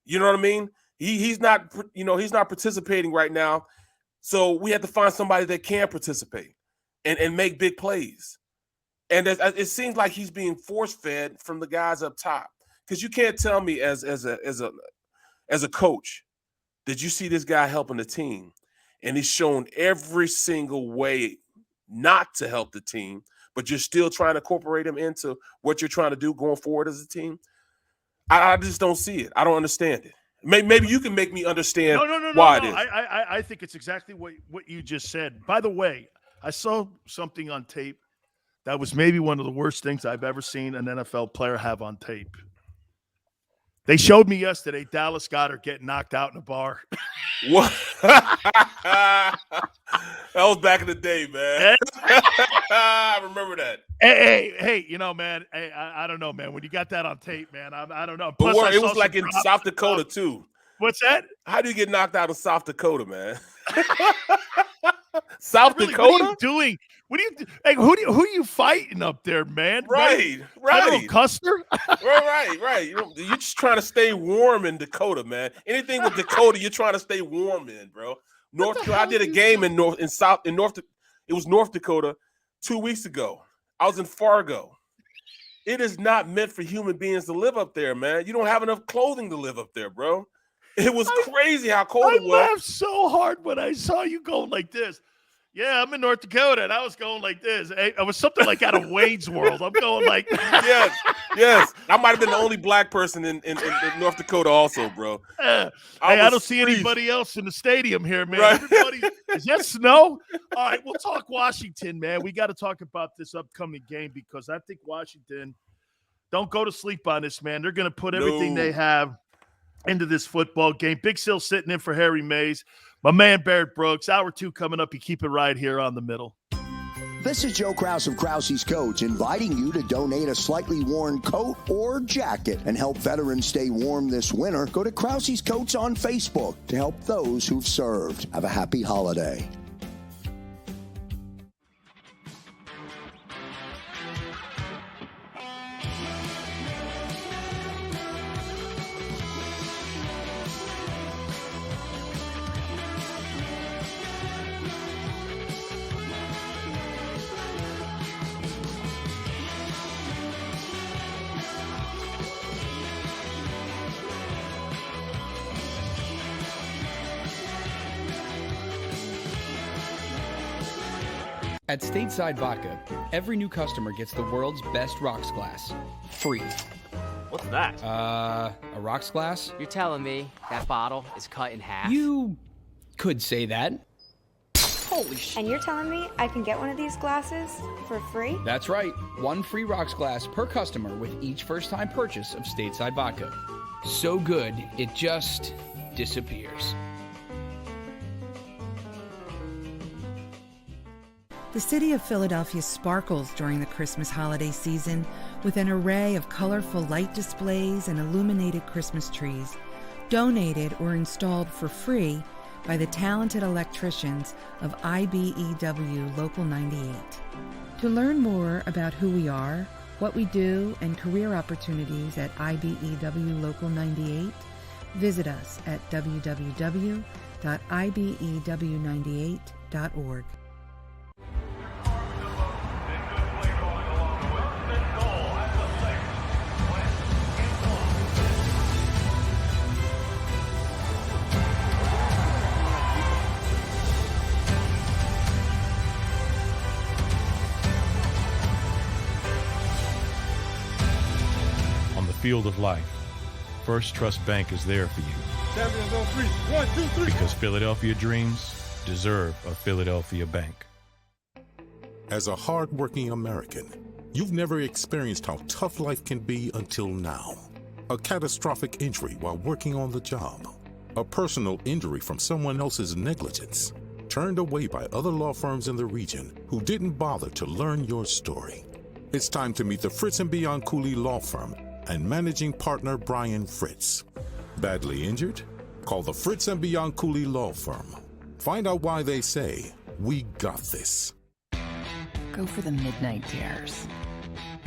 You know what I mean? He's not participating right now. So we have to find somebody that can participate and make big plays. And it seems like he's being force-fed from the guys up top. Because you can't tell me as a coach, did you see this guy helping the team? And he's shown every single way not to help the team, but you're still trying to incorporate him into what you're trying to do going forward as a team. I just don't see it. I don't understand it. Maybe you can make me understand why it is. I think it's exactly what you just said. By the way, I saw something on tape that was maybe one of the worst things I've ever seen an NFL player have on tape. They showed me yesterday Dallas Goedert getting knocked out in a bar. What? That was back in the day, man. I remember that. Hey, man. Hey, I don't know, man. When you got that on tape, man, I don't know. Plus, it was like in South Dakota, too. What's that? How do you get knocked out in South Dakota, man? South really, Dakota? What are you doing? What are you? Hey, who are you fighting up there, man? Right. General Custer? right. You're just trying to stay warm in Dakota, man. Anything with Dakota, you're trying to stay warm in, bro. North Dakota. I did a game in North. It was North Dakota 2 weeks ago. I was in Fargo. It is not meant for human beings to live up there, man. You don't have enough clothing to live up there, bro. It was crazy how cold it was. I laughed so hard when I saw you going like this. Yeah, I'm in North Dakota, and I was going like this. I was something like out of Wayne's World. I'm going like yes. I might have been the only black person in North Dakota also, bro. I don't see anybody else in the stadium here, man. Right. Everybody, is that snow? All right, we'll talk Washington, man. We got to talk about this upcoming game because I think Washington, don't go to sleep on this, man. They're going to put everything they have into this football game. Big Sill sitting in for Harry Mayes. My man, Barrett Brooks. Hour 2 coming up. You keep it right here on The Middle. This is Joe Krause of Krause's Coats inviting you to donate a slightly worn coat or jacket and help veterans stay warm this winter. Go to Krause's Coats on Facebook to help those who've served. Have a happy holiday. At Stateside Vodka, every new customer gets the world's best rocks glass, free. What's that? A rocks glass? You're telling me that bottle is cut in half? You could say that. Holy shit. And you're telling me I can get one of these glasses for free? That's right. One free rocks glass per customer with each first-time purchase of Stateside Vodka. So good, it just disappears. The city of Philadelphia sparkles during the Christmas holiday season with an array of colorful light displays and illuminated Christmas trees, donated or installed for free by the talented electricians of IBEW Local 98. To learn more about who we are, what we do, and career opportunities at IBEW Local 98, visit us at www.ibew98.org. Field of life, First Trust Bank is there for you. Champions on 3. 1, 2, 3. Because Philadelphia dreams deserve a Philadelphia bank. As a hard-working American, you've never experienced how tough life can be until now. A catastrophic injury while working on the job. A personal injury from someone else's negligence. Turned away by other law firms in the region who didn't bother to learn your story. It's time to meet the Fritz & Bianculli Law Firm and managing partner Brian Fritz. Badly injured? Call the Fritz & Bianculli Law Firm. Find out why they say, "We got this." Go for the midnight dares.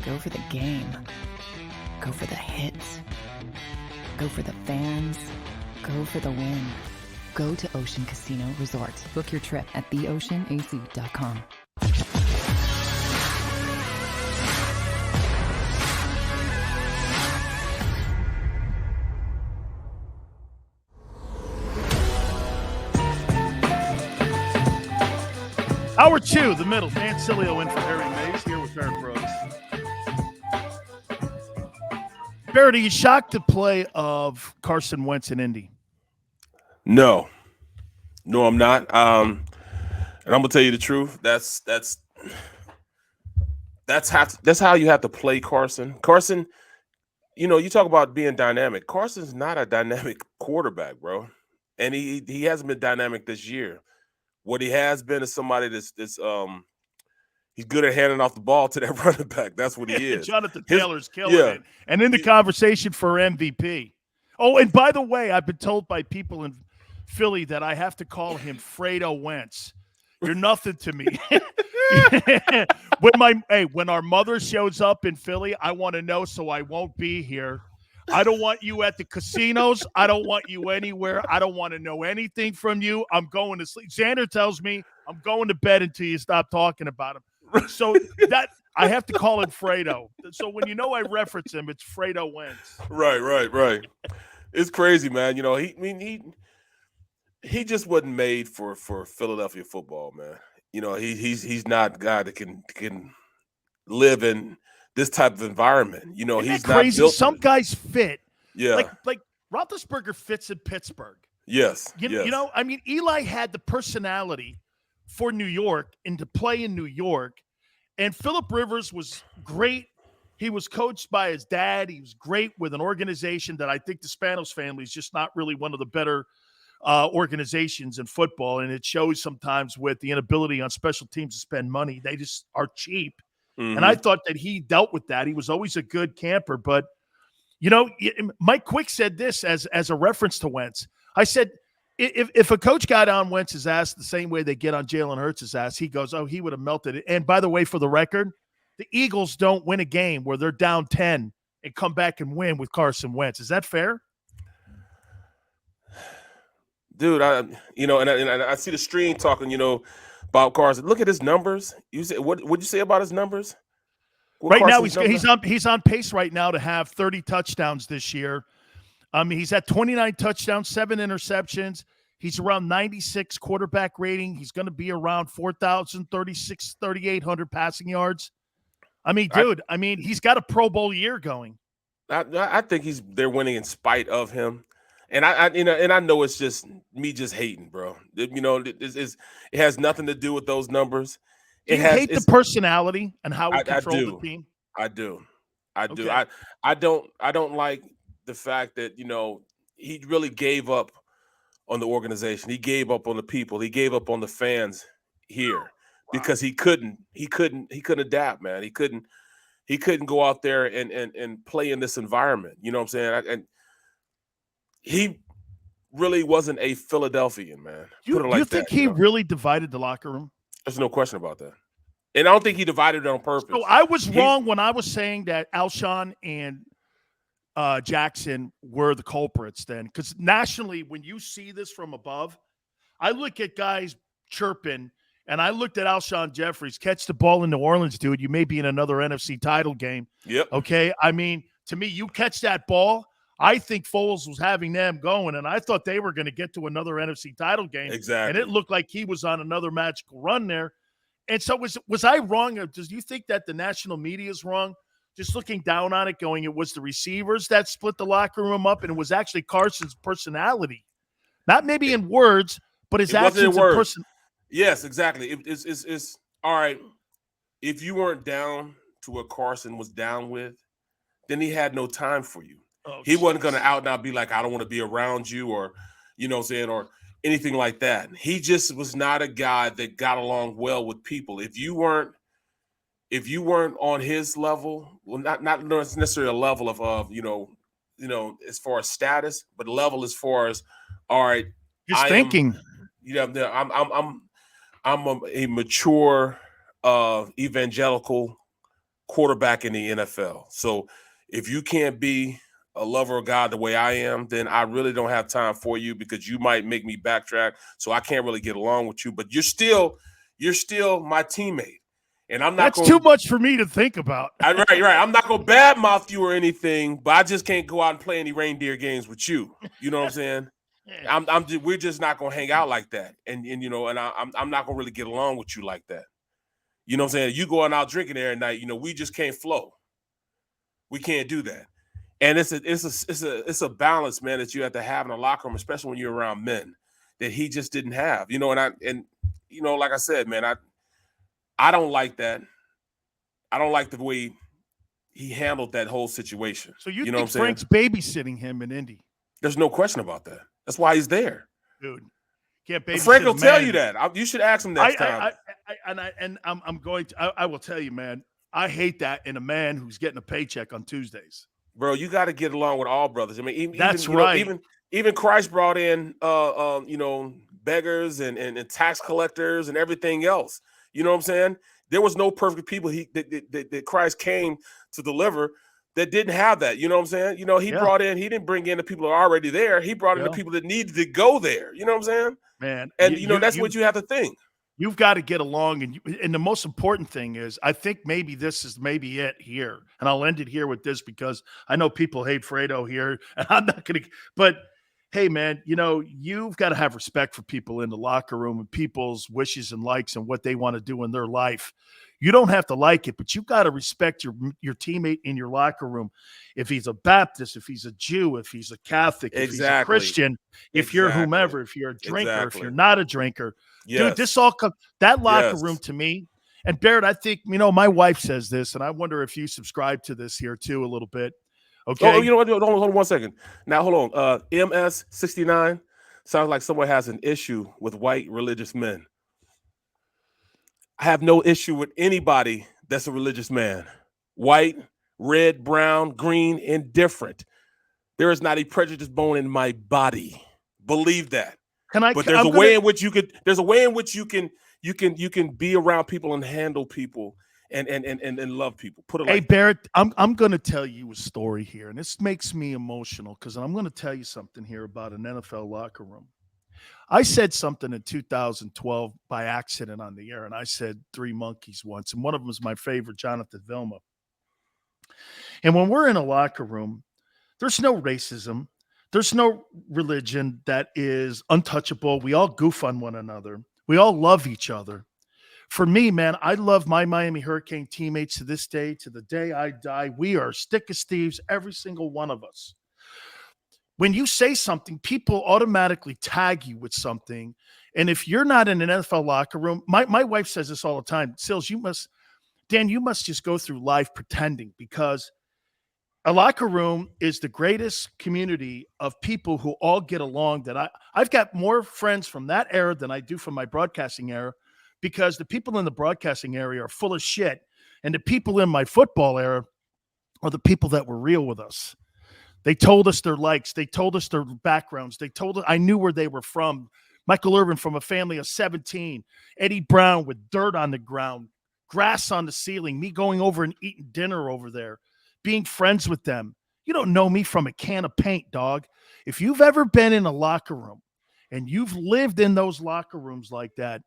Go for the game. Go for the hits. Go for the fans. Go for the win. Go to Ocean Casino Resort. Book your trip at theoceanac.com. Hour 2, The Middle. Dan Sileo in for Harry Mayes, here with Barrett Brooks. Barrett, are you shocked at the play of Carson Wentz in Indy? No, I'm not. And I'm gonna tell you the truth. That's how you have to play Carson. Carson, you talk about being dynamic. Carson's not a dynamic quarterback, bro, and he hasn't been dynamic this year. What he has been is somebody that's he's good at handing off the ball to that running back. That's what he is. Jonathan Taylor's killing it. And in the conversation for MVP. Oh, and by the way, I've been told by people in Philly that I have to call him Fredo Wentz You're nothing to me. When our mother shows up in Philly, I want to know so I won't be here. I don't want you at the casinos. I don't want you anywhere. I don't want to know anything from you. I'm going to sleep. Xander tells me I'm going to bed until you stop talking about him. So that I have to call him Fredo. So when I reference him, it's Fredo Wentz. Right. It's crazy, man. He just wasn't made for Philadelphia football, man. He's not a guy that can live in this type of environment. Isn't he's that crazy. Not built. Some guys fit. Yeah. Like Roethlisberger fits in Pittsburgh. Yes. Eli had the personality for New York and to play in New York. And Phillip Rivers was great. He was coached by his dad. He was great with an organization that I think the Spanos family is just not really one of the better organizations in football. And it shows sometimes with the inability on special teams to spend money. They just are cheap. Mm-hmm. And I thought that he dealt with that. He was always a good camper. But, Mike Quick said this as a reference to Wentz. I said, if a coach got on Wentz's ass the same way they get on Jalen Hurts' ass, he goes, oh, he would have melted it. And by the way, for the record, the Eagles don't win a game where they're down 10 and come back and win with Carson Wentz. Is that fair? Dude, I see the stream talking, about Carson. Look at his numbers. You say what'd you say about his numbers? Right now, he's on pace right now to have 30 touchdowns this year. He's at 29 touchdowns, 7 interceptions. He's around 96 quarterback rating. He's going to be around 4,000, 3,800 passing yards. He's got a Pro Bowl year going. I think they're winning in spite of him. And I know it's just me just hating, bro. It has nothing to do with those numbers. Do you hate the personality and how he controls the team? I do. Okay. I don't like the fact that he really gave up on the organization. He gave up on the people. He gave up on the fans here because he couldn't adapt, man. He couldn't go out there and play in this environment. You know what I'm saying? And he really wasn't a Philadelphian, man. You think he really divided the locker room? There's no question about that. And I don't think he divided it on purpose. So I was wrong when I was saying that Alshon and Jackson were the culprits then. Because nationally, when you see this from above, I look at guys chirping, and I looked at Alshon Jeffries, catch the ball in New Orleans, dude. You may be in another NFC title game. Yep. Okay? To me, you catch that ball, I think Foles was having them going, and I thought they were going to get to another NFC title game. Exactly. And it looked like he was on another magical run there. And so was I wrong? Do you think that the national media is wrong? Just looking down on it, going, it was the receivers that split the locker room up, and it was actually Carson's personality. Not maybe in words, but his actions and person. Yes, exactly. It's all right. If you weren't down to what Carson was down with, then he had no time for you. He wasn't going to out and out be like, I don't want to be around you, or, or anything like that. He just was not a guy that got along well with people. If you weren't on his level, well, not necessarily a level of as far as status, but level as far as, all right, just thinking. I'm a mature evangelical quarterback in the NFL. So if you can't be a lover of God the way I am, then I really don't have time for you, because you might make me backtrack. So I can't really get along with you, but you're still my teammate. And I'm not. That's too much for me to think about. Right. I'm not gonna badmouth you or anything, but I just can't go out and play any reindeer games with you. You know what I'm saying? We're just not gonna hang out like that, and I'm not gonna really get along with you like that. You know what I'm saying? You going out drinking every night, we just can't flow. We can't do that. And it's a balance, man, that you have to have in a locker room, especially when you're around men, that he just didn't have. Like I said, man, I don't like that. I don't like the way he handled that whole situation. So you know think what I'm Frank's babysitting him in Indy? There's no question about that. That's why he's there. Dude, can't babysit Frank will a tell man. you that. You should ask him next time. I will tell you, man, I hate that in a man who's getting a paycheck on Tuesdays. Bro, you got to get along with all brothers. I mean, That's right. Even Christ brought in, beggars and tax collectors and everything else. You know what I'm saying? There was no perfect people that Christ came to deliver that didn't have that. You know what I'm saying? You know, he didn't bring in the people that are already there. He brought in the people that needed to go there. You know what I'm saying? Man. And, that's what you have to think. You've got to get along. And the most important thing is, I think maybe this is maybe it here. And I'll end it here with this because I know people hate Fredo here. And I'm not going to, but hey, man, you've got to have respect for people in the locker room and people's wishes and likes and what they want to do in their life. You don't have to like it, but you've got to respect your teammate in your locker room. If he's a Baptist, if he's a Jew, if he's a Catholic, if he's a Christian, if you're whomever, if you're a drinker, if you're not a drinker. Yes. Dude, this all comes that locker room to me. And Barrett, I think, my wife says this, and I wonder if you subscribe to this here too a little bit. Okay. Oh, you know what? Hold on 1 second. Now, hold on. MS69 sounds like someone has an issue with white religious men. I have no issue with anybody that's a religious man. White, red, brown, green, indifferent. There is not a prejudiced bone in my body. Believe that. But there's a way in which you can be around people and handle people and love people. Put it hey, like Barrett, I'm going to tell you a story here, and this makes me emotional because I'm going to tell you something here about an NFL locker room. I said something in 2012 by accident on the air, and I said 3 monkeys once, and one of them was my favorite, Jonathan Vilma. And when we're in a locker room, there's no racism. There's no religion that is untouchable. We all goof on one another. We all love each other. For me, man, I love my Miami Hurricane teammates to this day, to the day I die. We are stick as thieves, every single one of us. When you say something, people automatically tag you with something. And if you're not in an NFL locker room, my wife says this all the time, Sills, Dan, you must just go through life pretending, because a locker room is the greatest community of people who all get along. That I've got more friends from that era than I do from my broadcasting era, because the people in the broadcasting area are full of shit. And the people in my football era are the people that were real with us. They told us their likes. They told us their backgrounds. They told us, I knew where they were from. Michael Irvin from a family of 17. Eddie Brown with dirt on the ground, grass on the ceiling, me going over and eating dinner over there, being friends with them. You don't know me from a can of paint, dog. If you've ever been in a locker room and you've lived in those locker rooms like that,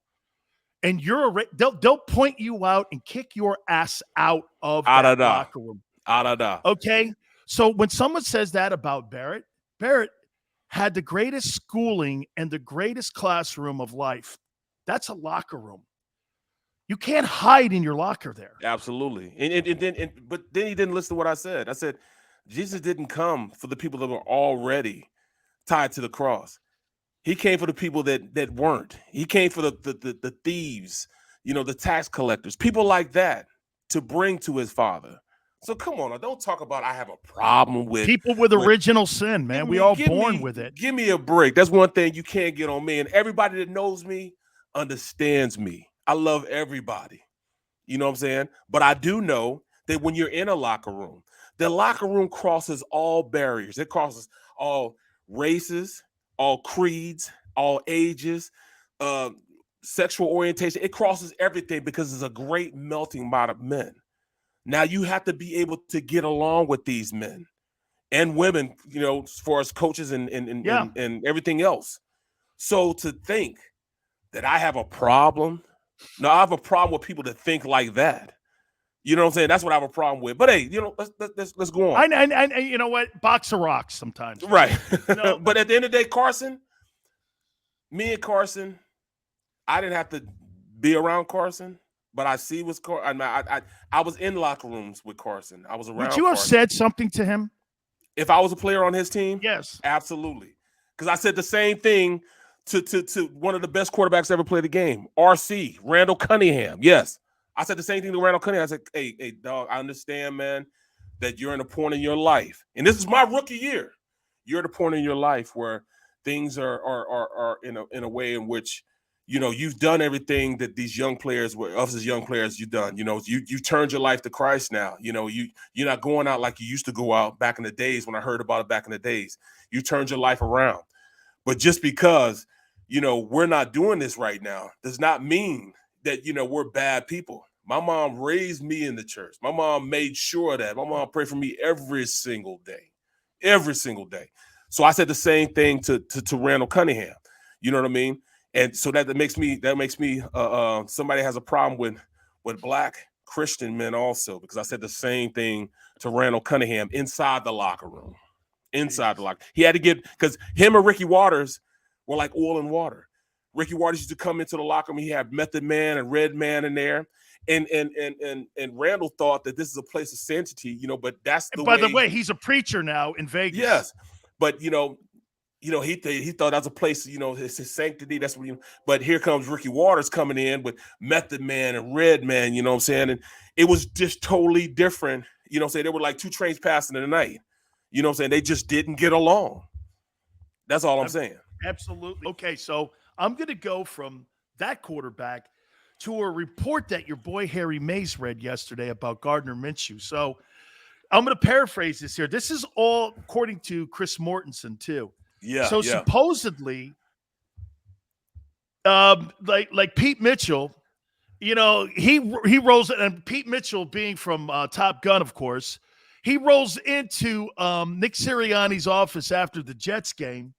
and they'll point you out and kick your ass out of that locker room. Okay? So when someone says that about Barrett had the greatest schooling and the greatest classroom of life. That's a locker room. You can't hide in your locker there. Absolutely. But then he didn't listen to what I said. I said, Jesus didn't come for the people that were already tied to the cross. He came for the people that weren't. He came for the thieves, the tax collectors, people like that, to bring to his Father. So come on, don't talk about I have a problem with people with original sin, man. We all born with it. Give me a break. That's one thing you can't get on me. And everybody that knows me understands me. I love everybody. You know what I'm saying? But I do know that when you're in a locker room, the locker room crosses all barriers. It crosses all races, all creeds, all ages, sexual orientation. It crosses everything because it's a great melting pot of men. Now you have to be able to get along with these men and women, as far as coaches and everything else. So to think that I have a problem, no, I have a problem with people that think like that. You know what I'm saying? That's what I have a problem with. But hey, let's go on. I you know what? Box of rocks sometimes. Right. But at the end of the day, Carson, me and Carson, I didn't have to be around Carson. But I see what's I was in locker rooms with Carson. I was around. Would you have said something to him if I was a player on his team? Yes, absolutely. Because I said the same thing to one of the best quarterbacks ever played the game, RC Randall Cunningham. Yes, I said the same thing to Randall Cunningham. I said, "Hey, dog, I understand, man, that you're in a point in your life, and this is my rookie year. You're at a point in your life where things are in a way in which." You've done everything that these young players, us as young players, you've done. You turned your life to Christ now. You're not going out like you used to go out back in the days when I heard about it back in the days. You turned your life around. But just because we're not doing this right now does not mean that, we're bad people. My mom raised me in the church. My mom made sure that. My mom prayed for me every single day. So I said the same thing to Randall Cunningham. You know what I mean? And so that makes me somebody has a problem with Black Christian men also, because I said the same thing to Randall Cunningham inside the locker room. He had to get, because him and Ricky Waters were like oil and water. Ricky Waters used to come into the locker room. He had Method Man and Red Man in there. And Randall thought that this is a place of sanctity, but that's the way. By the way, he's a preacher now in Vegas. Yes. But, he thought that was a place, his sanctity. That's what but here comes Ricky Waters coming in with Method Man and Red Man, you know what I'm saying? And it was just totally different. You know what I'm saying? They were like two trains passing in the night. You know what I'm saying? They just didn't get along. That's all I'm saying. Absolutely. Okay, so I'm going to go from that quarterback to a report that your boy Harry Mayes read yesterday about Gardner Minshew. So I'm going to paraphrase this here. This is all according to Chris Mortensen too. Yeah. So supposedly, like Pete Mitchell, he rolls, and Pete Mitchell being from Top Gun, of course, he rolls into Nick Sirianni's office after the Jets game.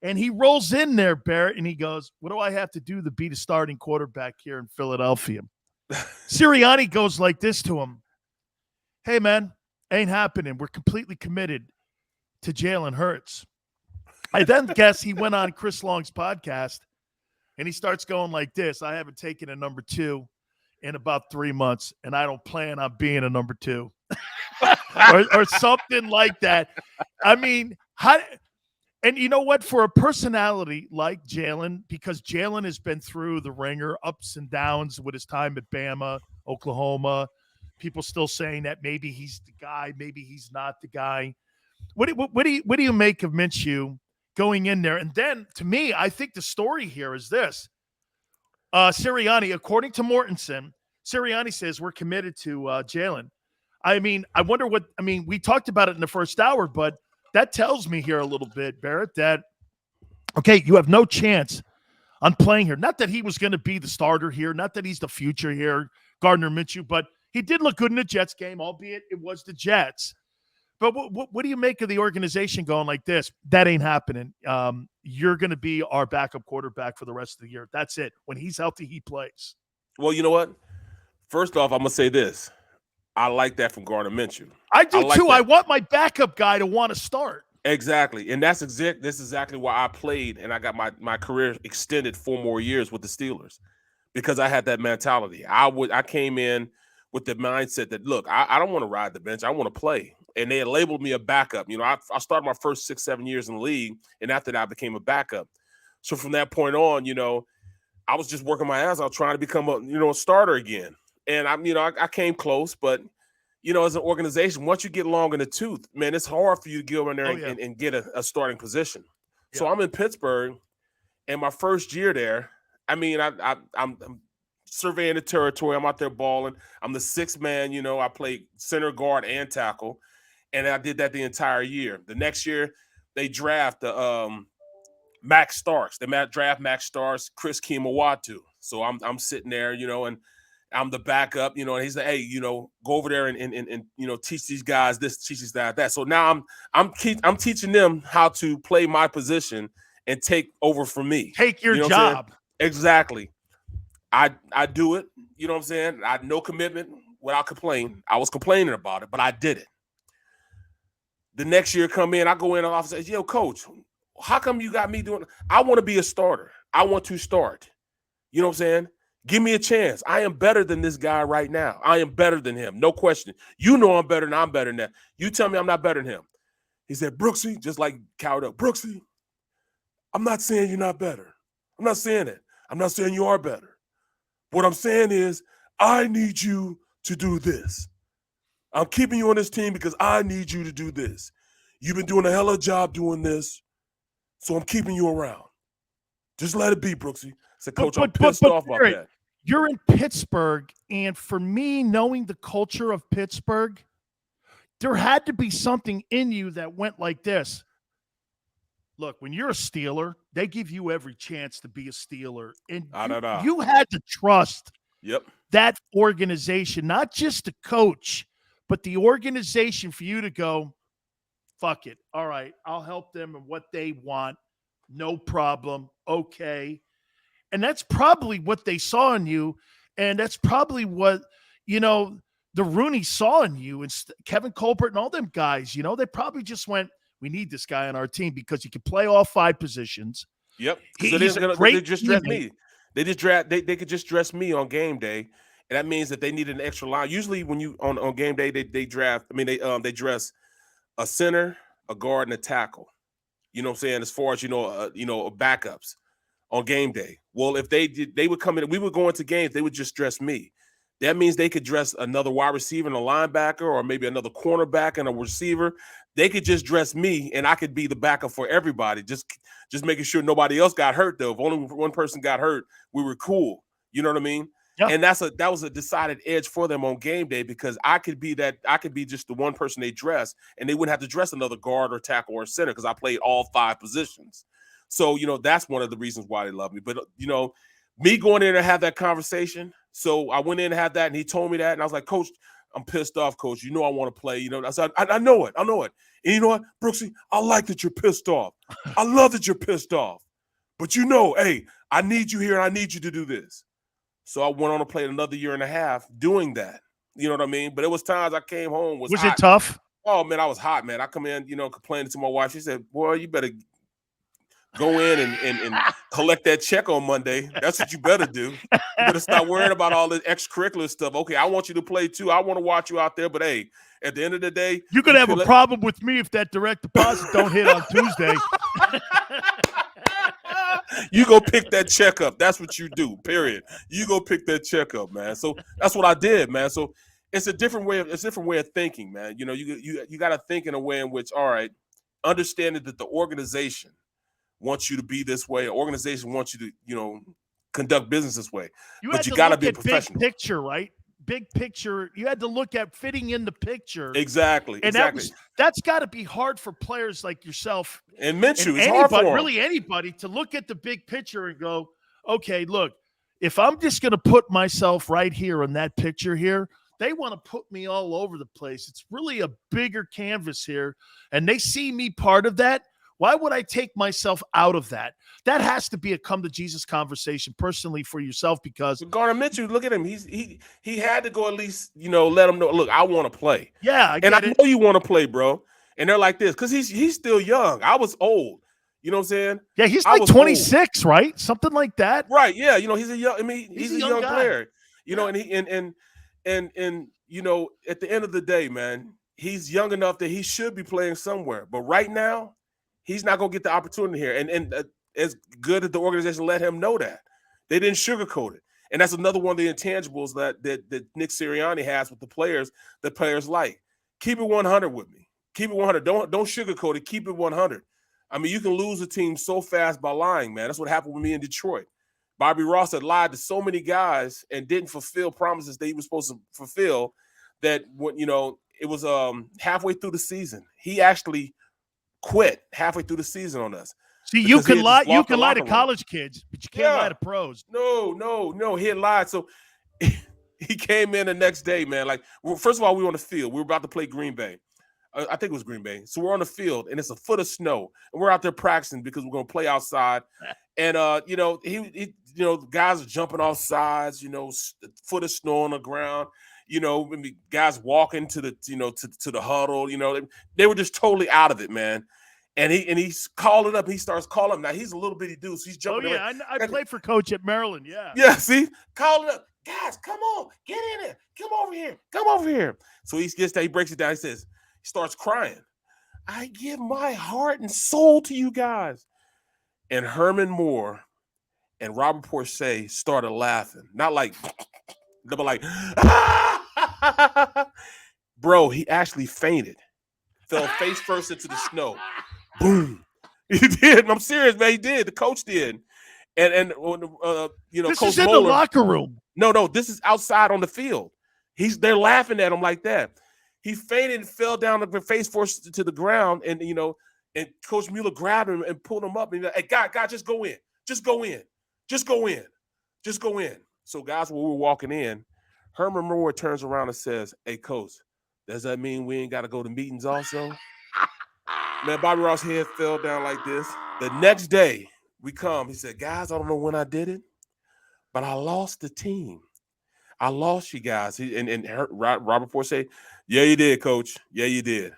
And he rolls in there, Barrett, and he goes, "What do I have to do to be the starting quarterback here in Philadelphia?" Sirianni goes like this to him: "Hey, man, ain't happening. We're completely committed to Jalen Hurts." I then guess he went on Chris Long's podcast, and he starts going like this: "I haven't taken a number 2 in about 3 months, and I don't plan on being a number 2." or something like that. I mean, how... And you know what? For a personality like Jalen, because Jalen has been through the ringer, ups and downs with his time at Bama, Oklahoma, people still saying that maybe he's the guy, maybe he's not the guy. What do you make of Minshew going in there? And then, to me, I think the story here is this. Sirianni, according to Mortensen, Sirianni says we're committed to Jalen. I mean, we talked about it in the first hour, but that tells me here a little bit, Barrett, that, okay, you have no chance on playing here. Not that he was going to be the starter here, not that he's the future here, Gardner Minshew, but he did look good in the Jets game, albeit it was the Jets. But what do you make of the organization going like this? That ain't happening. You're going to be our backup quarterback for the rest of the year. That's it. When he's healthy, he plays. Well, you know what? First off, I'm going to say this. I like that from Gardner Minshew. I do too. I want my backup guy to want to start. Exactly. And this is exactly why I played, and I got my career extended 4 more years with the Steelers, because I had that mentality. I came in with the mindset that, look, I don't want to ride the bench. I want to play. And they had labeled me a backup. I started my first 6-7 years in the league, and after that I became a backup. So from that point on, I was just working my ass out trying to become a starter again. And I came close, but as an organization, once you get long in the tooth, man, it's hard for you to go in there and get a starting position. Yeah. So I'm in Pittsburgh, and my first year there, I'm surveying the territory. I'm out there balling. I'm the 6th man. I played center, guard, and tackle, and I did that the entire year. The next year, they draft Max Starks. They draft Max Starks, Chris Kimawatu. So I'm sitting there, and I'm the backup, and he's like, hey, go over there and teach these guys this, teach these guys that. So now I'm teaching them how to play my position and take over from me. Take your job. Exactly. I do it. You know what I'm saying? I had no commitment without complaining. I was complaining about it, but I did it. The next year come in, I go in the office and say, yo, coach, how come you got me doing it? I want to be a starter. I want to start. You know what I'm saying? Give me a chance. I am better than this guy right now. I am better than him. No question. I'm better than I'm better than that. You tell me I'm not better than him. He said, Brooksy, just like cowered up. Brooksy, I'm not saying you're not better. I'm not saying it. I'm not saying you are better. What I'm saying is I need you to do this. I'm keeping you on this team because I need you to do this. You've been doing a hell of a job doing this, so I'm keeping you around. Just let it be, Brooksy. I said, Coach, I'm pissed off about that. You're in Pittsburgh, and for me, knowing the culture of Pittsburgh, there had to be something in you that went like this. look, when you're a Steeler, they give you every chance to be a Steeler. And know. you had to trust Yep. that organization, not just the coach, but the organization for you to go, fuck it. All right, I'll help them and what they want. No problem. Okay. And that's probably what they saw in you. And that's probably what, the Rooney saw in you and Kevin Colbert and all them guys. They probably just went, we need this guy on our team because he can play all 5 positions. Yep. They just dress me. They could just dress me on game day. And that means that they need an extra line. Usually when you on game day, they dress a center, a guard, and a tackle. You know what I'm saying? As far as backups on game day. Well, if they would come in, we would go into games, they would just dress me. That means they could dress another wide receiver and a linebacker, or maybe another cornerback and a receiver. They could just dress me, and I could be the backup for everybody. Just making sure nobody else got hurt, though. If only one person got hurt, we were cool. You know what I mean? Yeah. And that was a decided edge for them on game day, because I could be just the one person they dress, and they wouldn't have to dress another guard or tackle or center because I played all 5 positions. So, that's one of the reasons why they love me. But, me going in and have that conversation. So I went in and had that, and he told me that, and I was like, Coach, I'm pissed off, Coach. I want to play. I said, I know it. And you know what, Brooksy, I like that you're pissed off. I love that you're pissed off. But hey, I need you here, and I need you to do this. So I went on to play another year and a half doing that. You know what I mean? But it was times I came home. Was it tough? Oh, man, I was hot, man. I come in, complaining to my wife. She said, boy, you better go in and collect that check on Monday. That's what you better do. You better stop worrying about all this extracurricular stuff. Okay, I want you to play too. I want to watch you out there. But, hey, at the end of the day. You're going to have a problem with me if that direct deposit don't hit on Tuesday. You go pick that check up. That's what you do, period. You go pick that check up, man. So that's what I did, man. So it's a different way of thinking, man. You got to think in a way in which, all right, understanding that the organization wants you to be this way. An organization wants you to, conduct business this way. But you got to be a professional. Big picture, right? Big picture. You had to look at fitting in the picture. Exactly. And that's got to be hard for players like yourself and Minshew. It's hard for really anybody to look at the big picture and go, okay, look, if I'm just going to put myself right here in that picture here, they want to put me all over the place. It's really a bigger canvas here, and they see me part of that. Why would I take myself out of that? That has to be a come to Jesus conversation personally for yourself, because Gardner Minshew, look at him. He had to go at least, let him know, look, I want to play. Yeah, I know you want to play, bro. And they're like this because he's still young. I was old. You know what I'm saying? Yeah, he's like 26, old. Right? Something like that. Right. Yeah. He's a young. I mean, he's a young player. And he and at the end of the day, man, he's young enough that he should be playing somewhere. But right now, he's not going to get the opportunity here. And as good as the organization let him know that, they didn't sugarcoat it. And that's another one of the intangibles that Nick Sirianni has with the players that players like. Keep it 100 with me. Keep it 100. Don't sugarcoat it. Keep it 100. I mean, you can lose a team so fast by lying, man. That's what happened with me in Detroit. Bobby Ross had lied to so many guys and didn't fulfill promises that he was supposed to fulfill that when, it was halfway through the season. He actually quit halfway through the season on us. See, you can lie to college kids, but you can't lie to pros. No. He had lied. So he came in the next day, man. Like, first of all, we were on the field. We were about to play Green Bay. I think it was Green Bay. So we're on the field, and it's a foot of snow, and we're out there practicing because we're going to play outside. And he guys are jumping off sides. Foot of snow on the ground. Guys walking to the to the huddle. They were just totally out of it, man. And he's calling up. He starts calling. Now he's a little bitty dude, so he's jumping. Oh yeah, I played for Coach at Maryland. Yeah. Yeah. See, calling up, guys, come on, get in there, come over here. So he gets there. He breaks it down. He starts crying. I give my heart and soul to you guys. And Herman Moore and Robert Porcher started laughing, not like, they were like, bro. He actually fainted, fell face first into the snow. Boom. He did. I'm serious, man. He did. The coach did. And this Coach is in Moeller, the locker room. No, this is outside on the field. They're laughing at him like that. He fainted and fell down face first to the ground, and And Coach Mueller grabbed him and pulled him up. And he's like, hey, God, just go in. Just go in. Just go in. Just go in. So, guys, when we were walking in, Herman Moore turns around and says, hey, Coach, does that mean we ain't got to go to meetings also? Man, Bobby Ross' head fell down like this. The next day, we come. He said, guys, I don't know when I did it, but I lost the team. I lost you guys. Robert Ford said, yeah, you did, Coach. Yeah, you did.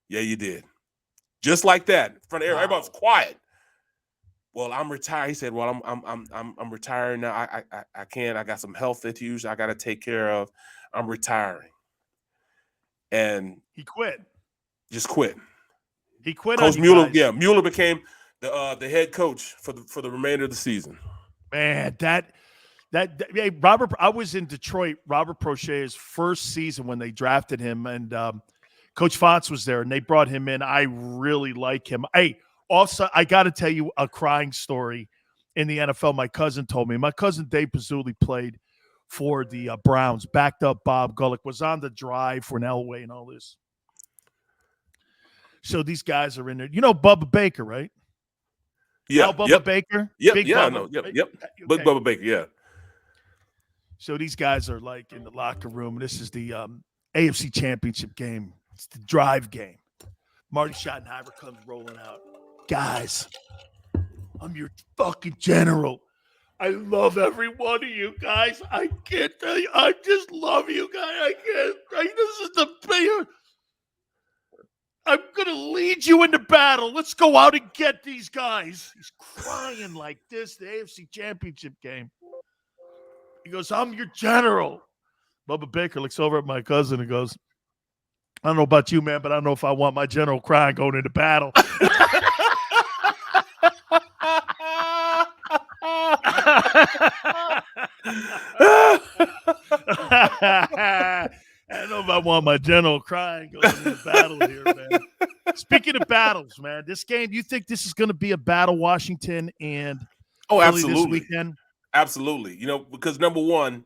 Yeah, you did. Just like that. In front of everybody was quiet. Well, I'm retired. He said, well, I'm retiring now. I can't. I got some health issues I got to take care of. I'm retiring. And he quit. Just quit. He quit. Coach Mueller, Mueller became the head coach for the remainder of the season. Man, hey, Robert, I was in Detroit, Robert Prochet's first season when they drafted him, and Coach Fonts was there, and they brought him in. I really like him. Hey, also, I got to tell you a crying story in the NFL. My cousin told me. My cousin Dave Pizzulli played for the Browns, backed up Bob Gullick, was on the drive for an Elway and all this. So these guys are in there. You know Bubba Baker, right? Yeah. Bubba Baker? Yep. Big yeah, Bubba, I know. Yep. right? Yep. Okay. Bubba Baker, yeah. So these guys are like in the locker room. And this is the AFC Championship game. It's the drive game. Marty Schottenheimer comes rolling out. Guys, I'm your fucking general. I love every one of you guys. I can't tell you. I just love you guys. I can't. This is the bigger. I'm going to lead you into battle. Let's go out and get these guys. He's crying like this, the AFC Championship game. He goes, I'm your general. Bubba Baker looks over at my cousin and goes, I don't know about you, man, but I don't know if I want my general crying going into battle. I don't know if I want my general crying going into battle here, man. Speaking of battles, man, this game, you think this is going to be a battle, Washington and Philly absolutely. This weekend? Absolutely. You know, because number one,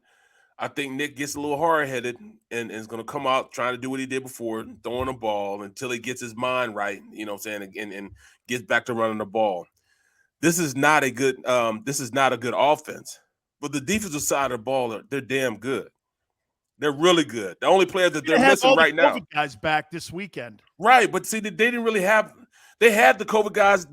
I think Nick gets a little hard-headed and is going to come out trying to do what he did before, throwing the ball until he gets his mind right, you know what I'm saying, and gets back to running the ball. This is not a good offense. But the defensive side of the ball, they're damn good. They're really good. The only player that they're missing right now. COVID guys back this weekend. Right, but see, they didn't really have – they had the COVID guys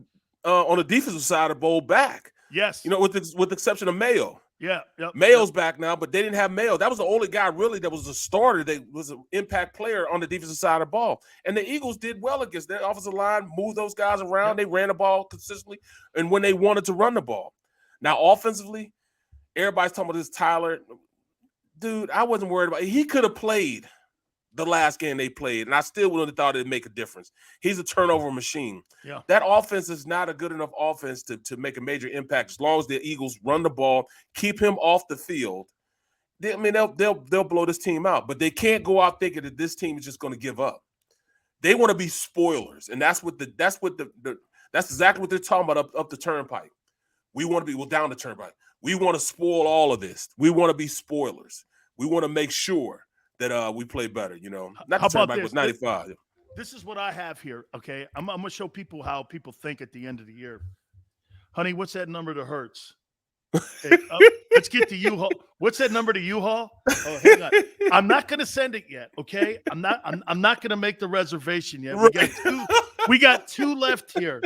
on the defensive side of the ball back. Yes. You know, with the exception of Mayo. Yeah. Yep, Mayo's back now, but they didn't have Mayo. That was the only guy really that was a starter that was an impact player on the defensive side of the ball. And the Eagles did well against their offensive line, moved those guys around. Yep. They ran the ball consistently and when they wanted to run the ball. Now, offensively, everybody's talking about this Tyler. Dude, I wasn't worried about it. He could have played the last game they played, and I still wouldn't have thought it'd make a difference. He's a turnover machine. Yeah. That offense is not a good enough offense to make a major impact as long as the Eagles run the ball, keep him off the field. They'll blow this team out, but they can't go out thinking that this team is just going to give up. They want to be spoilers, and that's exactly what they're talking about up the turnpike. We want to be down the turnpike. We want to spoil all of this. We want to be spoilers. We want to make sure that we play better, you know. Not the turnpike was 95. This is what I have here, okay? I'm going to show people how people think at the end of the year. Honey, what's that number to Hertz? Hey, let's get to U-Haul. What's that number to U-Haul? Oh, hang on. I'm not going to send it yet, okay? I'm not going to make the reservation yet. We got two left here.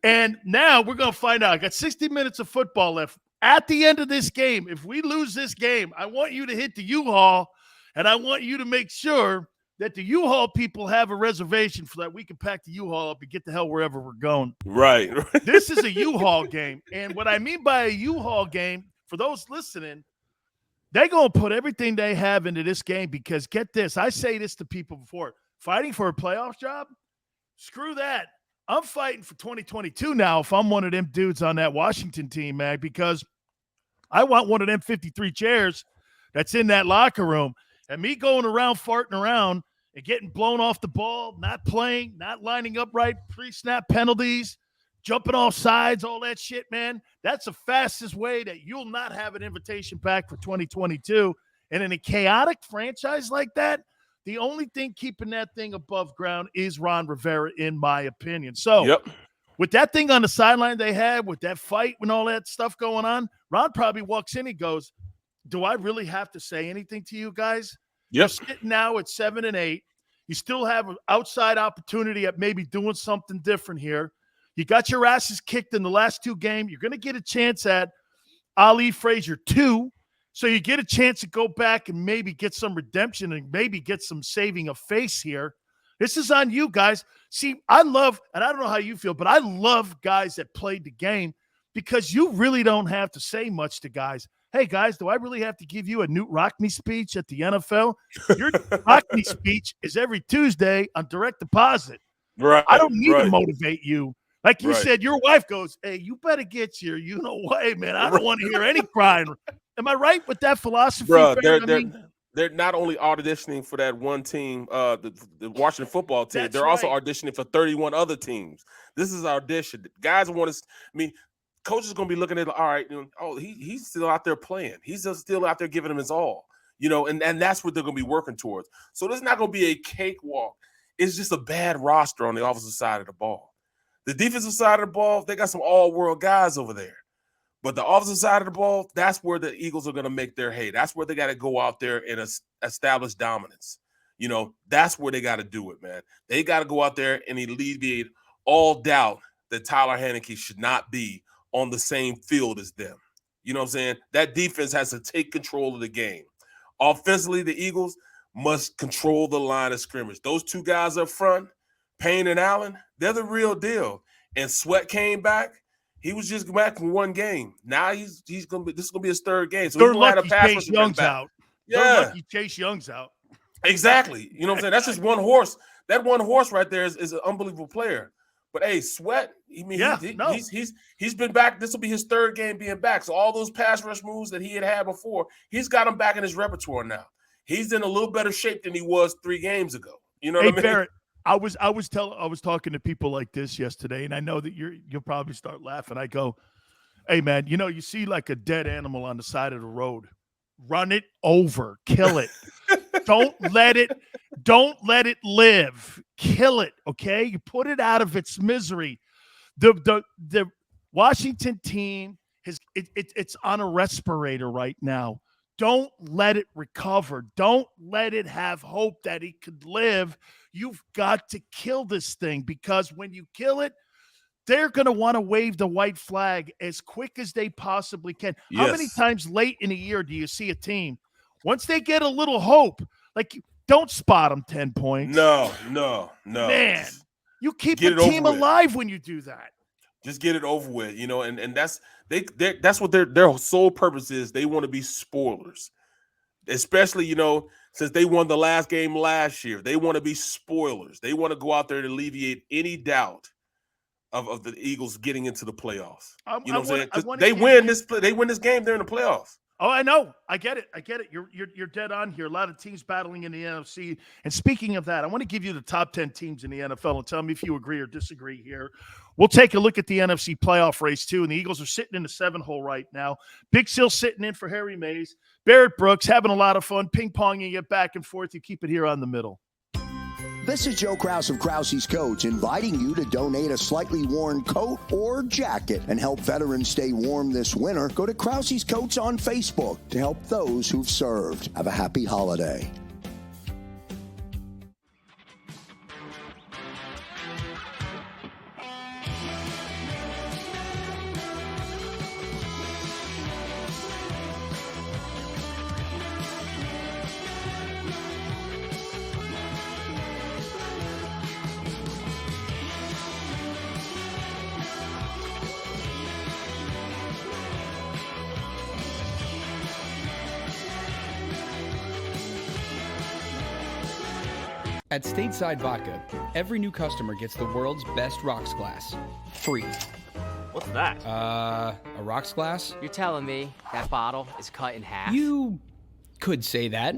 And now we're going to find out. I got 60 minutes of football left. At the end of this game, if we lose this game, I want you to hit the U-Haul, and I want you to make sure that the U-Haul people have a reservation for that we can pack the U-Haul up and get the hell wherever we're going. Right. This is a U-Haul game. And what I mean by a U-Haul game, for those listening, they're going to put everything they have into this game because get this. I say this to people before. Fighting for a playoff job? Screw that. I'm fighting for 2022 now if I'm one of them dudes on that Washington team, man, because I want one of them 53 chairs that's in that locker room. And me going around, farting around, and getting blown off the ball, not playing, not lining up right, pre-snap penalties, jumping off sides, all that shit, man, that's the fastest way that you'll not have an invitation back for 2022. And in a chaotic franchise like that, The only thing keeping that thing above ground is Ron Rivera, in my opinion. So with that thing on the sideline they had, with that fight and all that stuff going on, Ron probably walks in and goes, do I really have to say anything to you guys? You're sitting now at 7-8. You still have an outside opportunity at maybe doing something different here. You got your asses kicked in the last 2 games. You're going to get a chance at Ali Frazier 2. So you get a chance to go back and maybe get some redemption and maybe get some saving of face here. This is on you guys. See, I love, and I don't know how you feel, but I love guys that played the game because you really don't have to say much to guys. Hey, guys, do I really have to give you a Newt Rockne speech at the NFL? Your Rockne speech is every Tuesday on direct deposit. Right. I don't need to motivate you. Like you said, your wife goes, hey, you better get your, you know what, hey, man, I don't want to hear any crying. Am I right with that philosophy? Bro, they're not only auditioning for that one team, the Washington football team, That's they're also auditioning for 31 other teams. This is audition. Guys want to, coach is going to be looking at, all right, he's still out there playing. He's still out there giving him his all, and that's what they're going to be working towards. So this is not going to be a cakewalk. It's just a bad roster on the offensive side of the ball. The defensive side of the ball, they got some all-world guys over there. But the offensive side of the ball, that's where the Eagles are going to make their hay. That's where they got to go out there and establish dominance. That's where they got to do it, man. They got to go out there and alleviate all doubt that Tyler Heinicke should not be on the same field as them. You know what I'm saying? That defense has to take control of the game. Offensively, the Eagles must control the line of scrimmage. Those 2 guys up front, Payne and Allen, they're the real deal. And Sweat came back. He was just back from 1 game. Now he's gonna be. This is gonna be his 3rd game. So they're lucky Chase Young's out. Yeah, they're lucky Chase Young's out. Exactly. You know what I'm saying? That's just one horse. That one horse right there is an unbelievable player. But hey, Sweat. He's been back. This will be his 3rd game being back. So all those pass rush moves that he had before, he's got them back in his repertoire now. He's in a little better shape than he was 3 games ago. You know what I mean? Barrett, I was talking to people like this yesterday, and I know that you'll probably start laughing. I go, hey man, you see like a dead animal on the side of the road. Run it over, kill it. Don't let it live. Kill it, okay? You put it out of its misery. The Washington team it's on a respirator right now. Don't let it recover. Don't let it have hope that it could live. You've got to kill this thing because when you kill it, they're going to want to wave the white flag as quick as they possibly can. Yes. How many times late in a year do you see a team, once they get a little hope, like don't spot them 10 points? No. Man, you keep the team alive when you do that. Just get it over with, and that's what their sole purpose is. They want to be spoilers, especially, since they won the last game last year. They want to be spoilers. They want to go out there to alleviate any doubt of the Eagles getting into the playoffs. You know what I'm saying? 'Cause they win this game, they're in the playoffs. Oh, I know. I get it. You're dead on here. A lot of teams battling in the NFC. And speaking of that, I want to give you the top 10 teams in the NFL and tell me if you agree or disagree here. We'll take a look at the NFC playoff race, too. And the Eagles are sitting in the 7-hole right now. Big Sil sitting in for Harry Mayes. Barrett Brooks having a lot of fun, ping-ponging it back and forth. You keep it here on the middle. This is Joe Krause of Krause's Coats, inviting you to donate a slightly worn coat or jacket and help veterans stay warm this winter. Go to Krause's Coats on Facebook to help those who've served. Have a happy holiday. At Stateside Vodka, every new customer gets the world's best rocks glass, free. What's that? A rocks glass? You're telling me that bottle is cut in half? You could say that.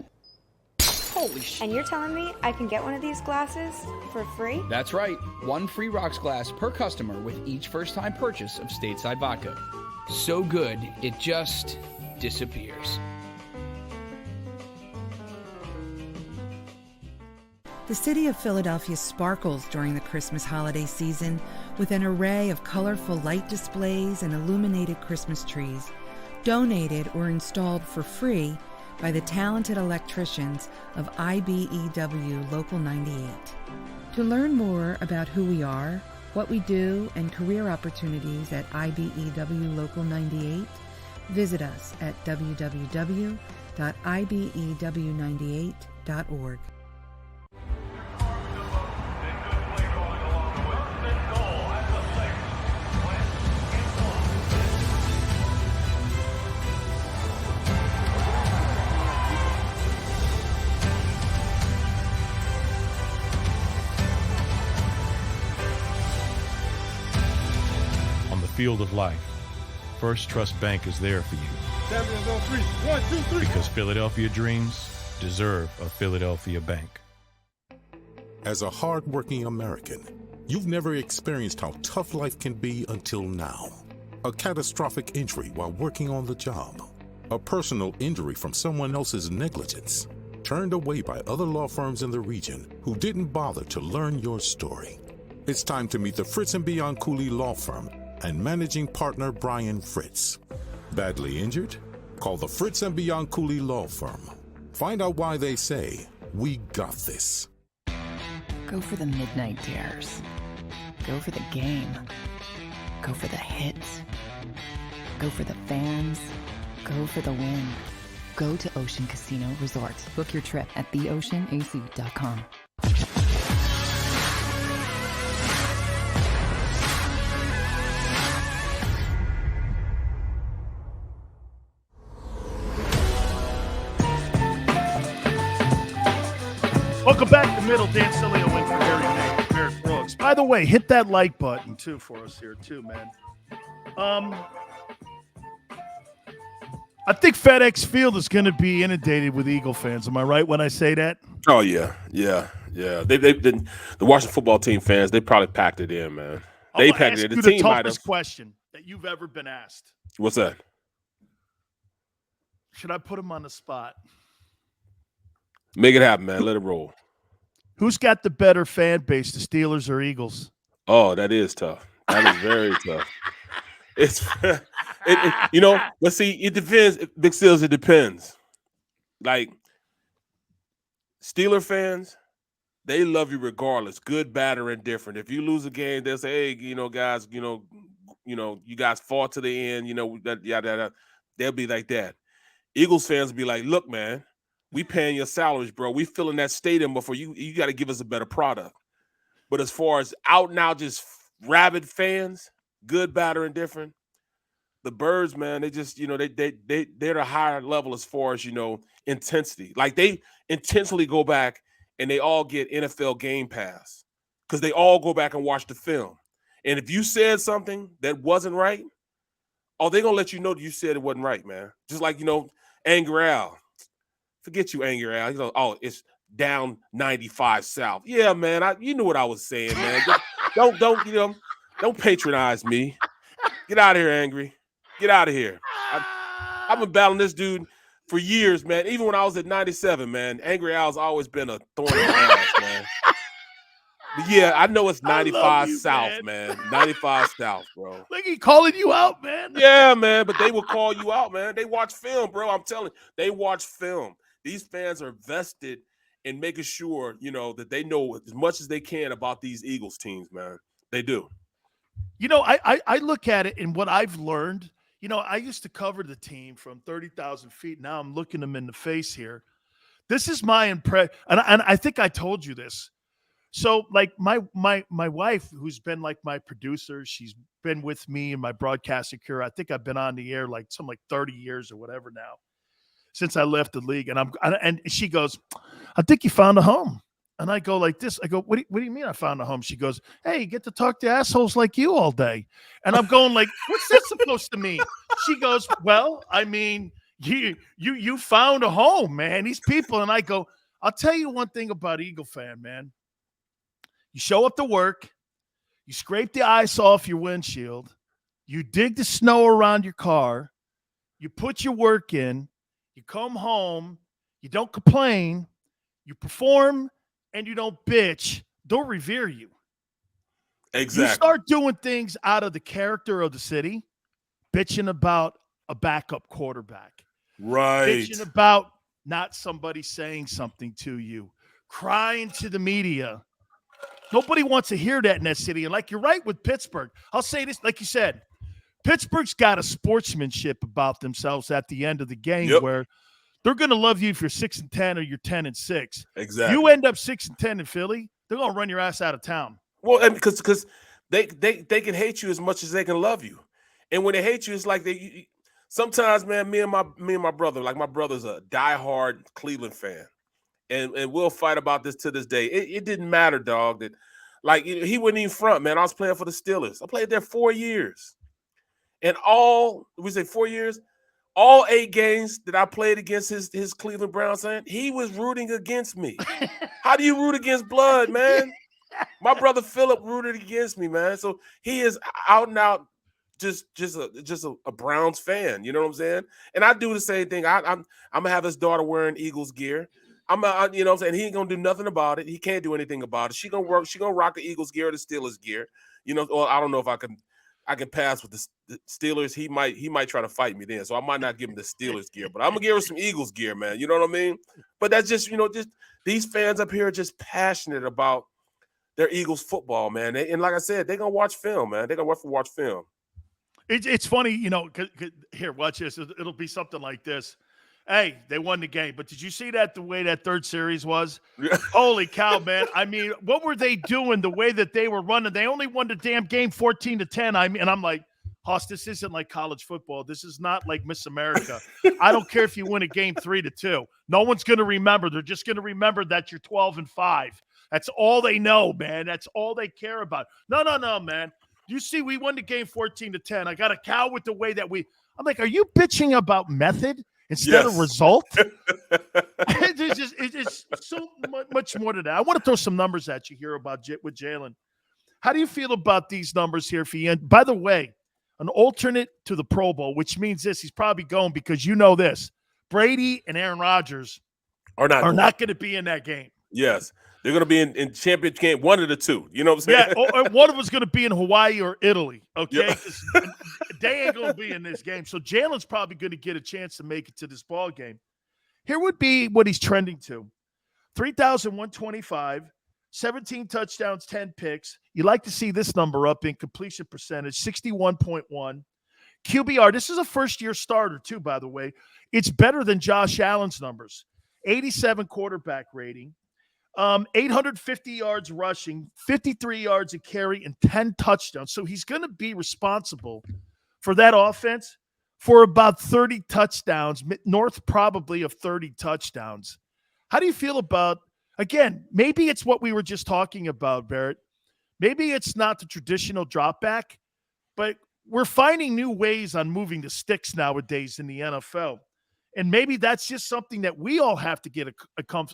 Holy shit. And you're telling me I can get one of these glasses for free? That's right. 1 free rocks glass per customer with each first-time purchase of Stateside Vodka. So good, it just disappears. The city of Philadelphia sparkles during the Christmas holiday season with an array of colorful light displays and illuminated Christmas trees, donated or installed for free by the talented electricians of IBEW Local 98. To learn more about who we are, what we do, and career opportunities at IBEW Local 98, visit us at www.ibew98.org. Field of life, First Trust Bank is there for you. Champions on 3. 1, 2, 3. Because Philadelphia dreams deserve a Philadelphia bank. As a hard-working American, you've never experienced how tough life can be until now. A catastrophic injury while working on the job. A personal injury from someone else's negligence. Turned away by other law firms in the region who didn't bother to learn your story. It's time to meet the Fritz & Bianculli Law Firm and managing partner Brian Fritz. Badly injured? Call the Fritz & Bianculli Law Firm. Find out why they say, we got this. Go for the midnight dares. Go for the game. Go for the hits. Go for the fans. Go for the win. Go to Ocean Casino Resort. Book your trip at theoceanac.com. Welcome back to Middle. Dan Sileo in for Harry Mayes, Barrett Brooks. By the way, hit that like button too for us here too, man. I think FedEx Field is going to be inundated with Eagle fans. Am I right when I say that? Oh yeah. They've been the Washington football team fans. They probably packed it in, man. They packed it in. The team toughest question that you've ever been asked. What's that? Should I put him on the spot? Make it happen, man. Let it roll. Who's got the better fan base, the Steelers or Eagles? Oh, that is tough. That is very tough. It's, let's see. It depends. Big Steelers, it depends. Like, Steeler fans, they love you regardless, good, bad, or indifferent. If you lose a game, they'll say, hey, guys, you guys fought to the end, that yada. They'll be like that. Eagles fans will be like, look, man, we paying your salaries, bro. We filling that stadium before you got to give us a better product. But as far as out and out, just rabid fans, good, bad, or indifferent, the Birds, man, they just, they're the higher level as far as, intensity. Like, they intentionally go back and they all get NFL Game Pass because they all go back and watch the film. And if you said something that wasn't right, they're going to let you know that you said it wasn't right, man. Just like, Angry Al. Forget you, Angry Al. It's down 95 South. Yeah, man, you knew what I was saying, man. Don't patronize me. Get out of here, Angry. Get out of here. I've been battling this dude for years, man. Even when I was at 97, man, Angry Al's always been a thorn in my ass, man. But yeah, I know it's 95 South, man. 95 South, bro. Like, he calling you out, man. Yeah, man, but they will call you out, man. They watch film, bro. I'm telling you, they watch film. These fans are vested in making sure, that they know as much as they can about these Eagles teams, man. They do. I look at it, and what I've learned, I used to cover the team from 30,000 feet. Now I'm looking them in the face here. This is my impression, and I think I told you this. So, like, my wife, who's been like my producer, she's been with me in my broadcasting career. I think I've been on the air like 30 years or whatever now, since I left the league. And she goes, I think you found a home. And I go like this. I go, what do you mean I found a home? She goes, hey, you get to talk to assholes like you all day. And I'm going like, what's that supposed to mean? She goes, well, I mean, you found a home, man. These people. And I go, I'll tell you one thing about Eagle fan, man. You show up to work, you scrape the ice off your windshield, you dig the snow around your car, you put your work in, you come home, you don't complain, you perform, and you don't bitch, they'll revere you. Exactly. You start doing things out of the character of the city, bitching about a backup quarterback. Right. Bitching about not somebody saying something to you, crying to the media. Nobody wants to hear that in that city. And like you're right with Pittsburgh. I'll say this, like you said, Pittsburgh's got a sportsmanship about themselves at the end of the game where they're going to love you if you're 6-10 or you're 10-6. Exactly. You end up 6-10 in Philly, they're going to run your ass out of town. Well, and because they can hate you as much as they can love you, and when they hate you, it's like sometimes, man. Me and my brother, like my brother's a diehard Cleveland fan, and we'll fight about this to this day. It didn't matter, dog. That like he wouldn't even front, man. I was playing for the Steelers. I played there 4 years, and all 8 games that I played against his Cleveland Browns, he was rooting against me. How do you root against blood, man? My brother Philip rooted against me, man. So he is out and out just a Browns fan. You know what I'm saying? And I do the same thing. I'm gonna have his daughter wearing Eagles gear. You know what I'm saying? He ain't gonna do nothing about it. He can't do anything about it. She gonna rock the Eagles gear or the Steelers gear. You know, or I don't know if I can pass with the Steelers. He might try to fight me then. So I might not give him the Steelers gear, but I'm gonna give her some Eagles gear, man. You know what I mean? But that's just, just these fans up here are just passionate about their Eagles football, man. And like I said, they're going to watch film, man. They're going to watch film. It's funny, here, watch this. It'll be something like this. Hey, they won the game, but did you see the way that third series was? Holy cow, man. I mean, what were they doing the way that they were running? They only won the damn game 14-10. And I'm like, Hoss, this isn't like college football. This is not like Miss America. I don't care if you win a game 3-2. No one's going to remember. They're just going to remember that you're 12-5. That's all they know, man. That's all they care about. No, man. You see, we won the game 14-10. I got a cow with the way that I'm like, are you bitching about method instead of result? It's so much more to that. I want to throw some numbers at you here with Jalen. How do you feel about these numbers here for you? And by the way, an alternate to the Pro Bowl, which means he's probably going because this. Brady and Aaron Rodgers are not going to be in that game. Yes. They're going to be in championship game, one of the two. You know what I'm saying? Yeah, or one of us going to be in Hawaii or Italy, okay? Yeah. They ain't going to be in this game. So Jalen's probably going to get a chance to make it to this ball game. Here would be what he's trending to. 3,125, 17 touchdowns, 10 picks. You like to see this number up in completion percentage, 61.1. QBR, this is a first-year starter too, by the way. It's better than Josh Allen's numbers. 87 quarterback rating. 850 yards rushing, 53 yards a carry, and 10 touchdowns. So he's going to be responsible for that offense for about 30 touchdowns, north probably of 30 touchdowns. How do you feel about, again, maybe it's what we were just talking about, Barrett. Maybe it's not the traditional drop back, but we're finding new ways on moving the sticks nowadays in the NFL. And maybe that's just something that we all have to get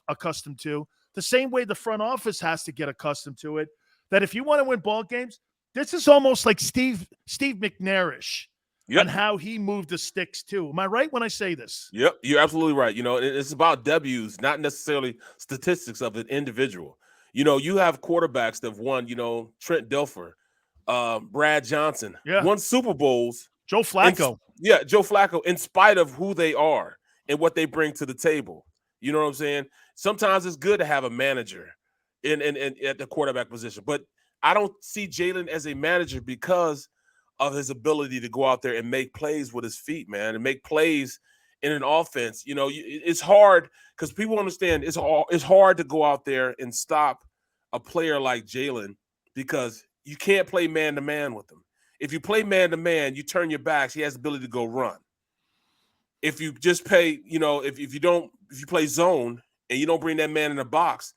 accustomed to. The same way the front office has to get accustomed to it, that if you want to win ball games, this is almost like Steve McNairish on how he moved the sticks too. Am I right when I say this? Yep, you're absolutely right. It's about W's, not necessarily statistics of an individual. You have quarterbacks that have won, Trent Dilfer, Brad Johnson, won Super Bowls. Joe Flacco. Joe Flacco, in spite of who they are and what they bring to the table. You know what I'm saying? Sometimes it's good to have a manager in at the quarterback position, but I don't see Jalen as a manager because of his ability to go out there and make plays with his feet, man, and make plays in an offense. It's hard because people understand it's hard to go out there and stop a player like Jalen because you can't play man-to-man with him. If you play man-to-man, you turn your backs, he has the ability to go run. If you just play, if you play zone and you don't bring that man in the box,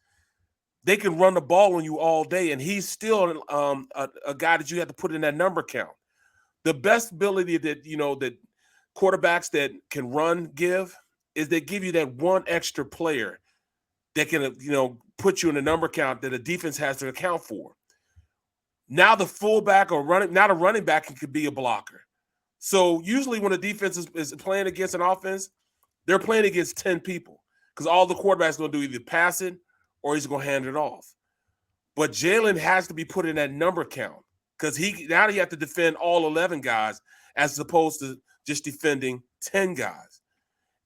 they can run the ball on you all day, and he's still a guy that you have to put in that number count. The best ability that that quarterbacks that can run give is they give you that one extra player that can put you in a number count that a defense has to account for. Now the fullback or not a running back could be a blocker. So usually when a defense is playing against an offense, they're playing against 10 people because all the quarterback's going to do either pass it, or he's going to hand it off. But Jalen has to be put in that number count because now he has to defend all 11 guys as opposed to just defending 10 guys.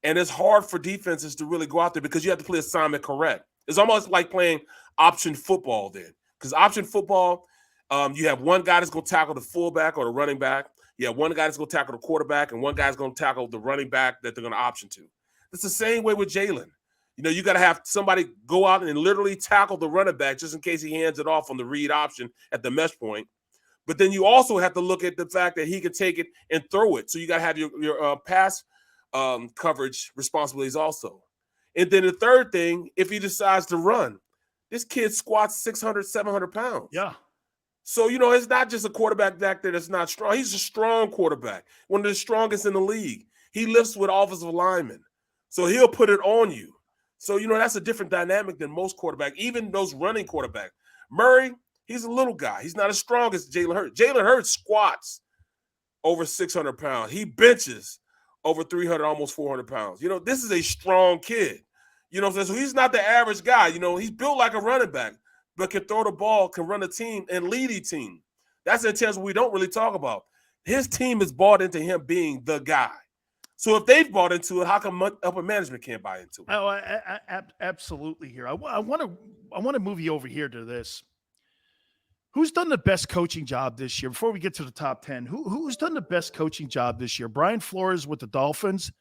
And it's hard for defenses to really go out there because you have to play assignment correct. It's almost like playing option football then, because option football, you have one guy that's going to tackle the fullback or the running back. You have one guy that's going to tackle the quarterback, and one guy's going to tackle the running back that they're going to option to. It's the same way with Jalen. You got to have somebody go out and literally tackle the running back just in case he hands it off on the read option at the mesh point. But then you also have to look at the fact that he can take it and throw it. So you got to have your pass coverage responsibilities also. And then the third thing, if he decides to run, this kid squats 600, 700 pounds. Yeah. So, it's not just a quarterback back there that's not strong. He's a strong quarterback, one of the strongest in the league. He lifts with offensive linemen. So he'll put it on you. So, that's a different dynamic than most quarterbacks, even those running quarterbacks. Murray, he's a little guy. He's not as strong as Jalen Hurts. Jalen Hurts squats over 600 pounds. He benches over 300, almost 400 pounds. This is a strong kid. So he's not the average guy. He's built like a running back, but can throw the ball, can run a team, and lead a team. That's the intent we don't really talk about. His team is bought into him being the guy. So if they've bought into it, how come upper management can't buy into it? Oh, absolutely. Here, I want to move you over here to this. Who's done the best coaching job this year? Before we get to the top 10, who's done the best coaching job this year? Brian Flores with the Dolphins.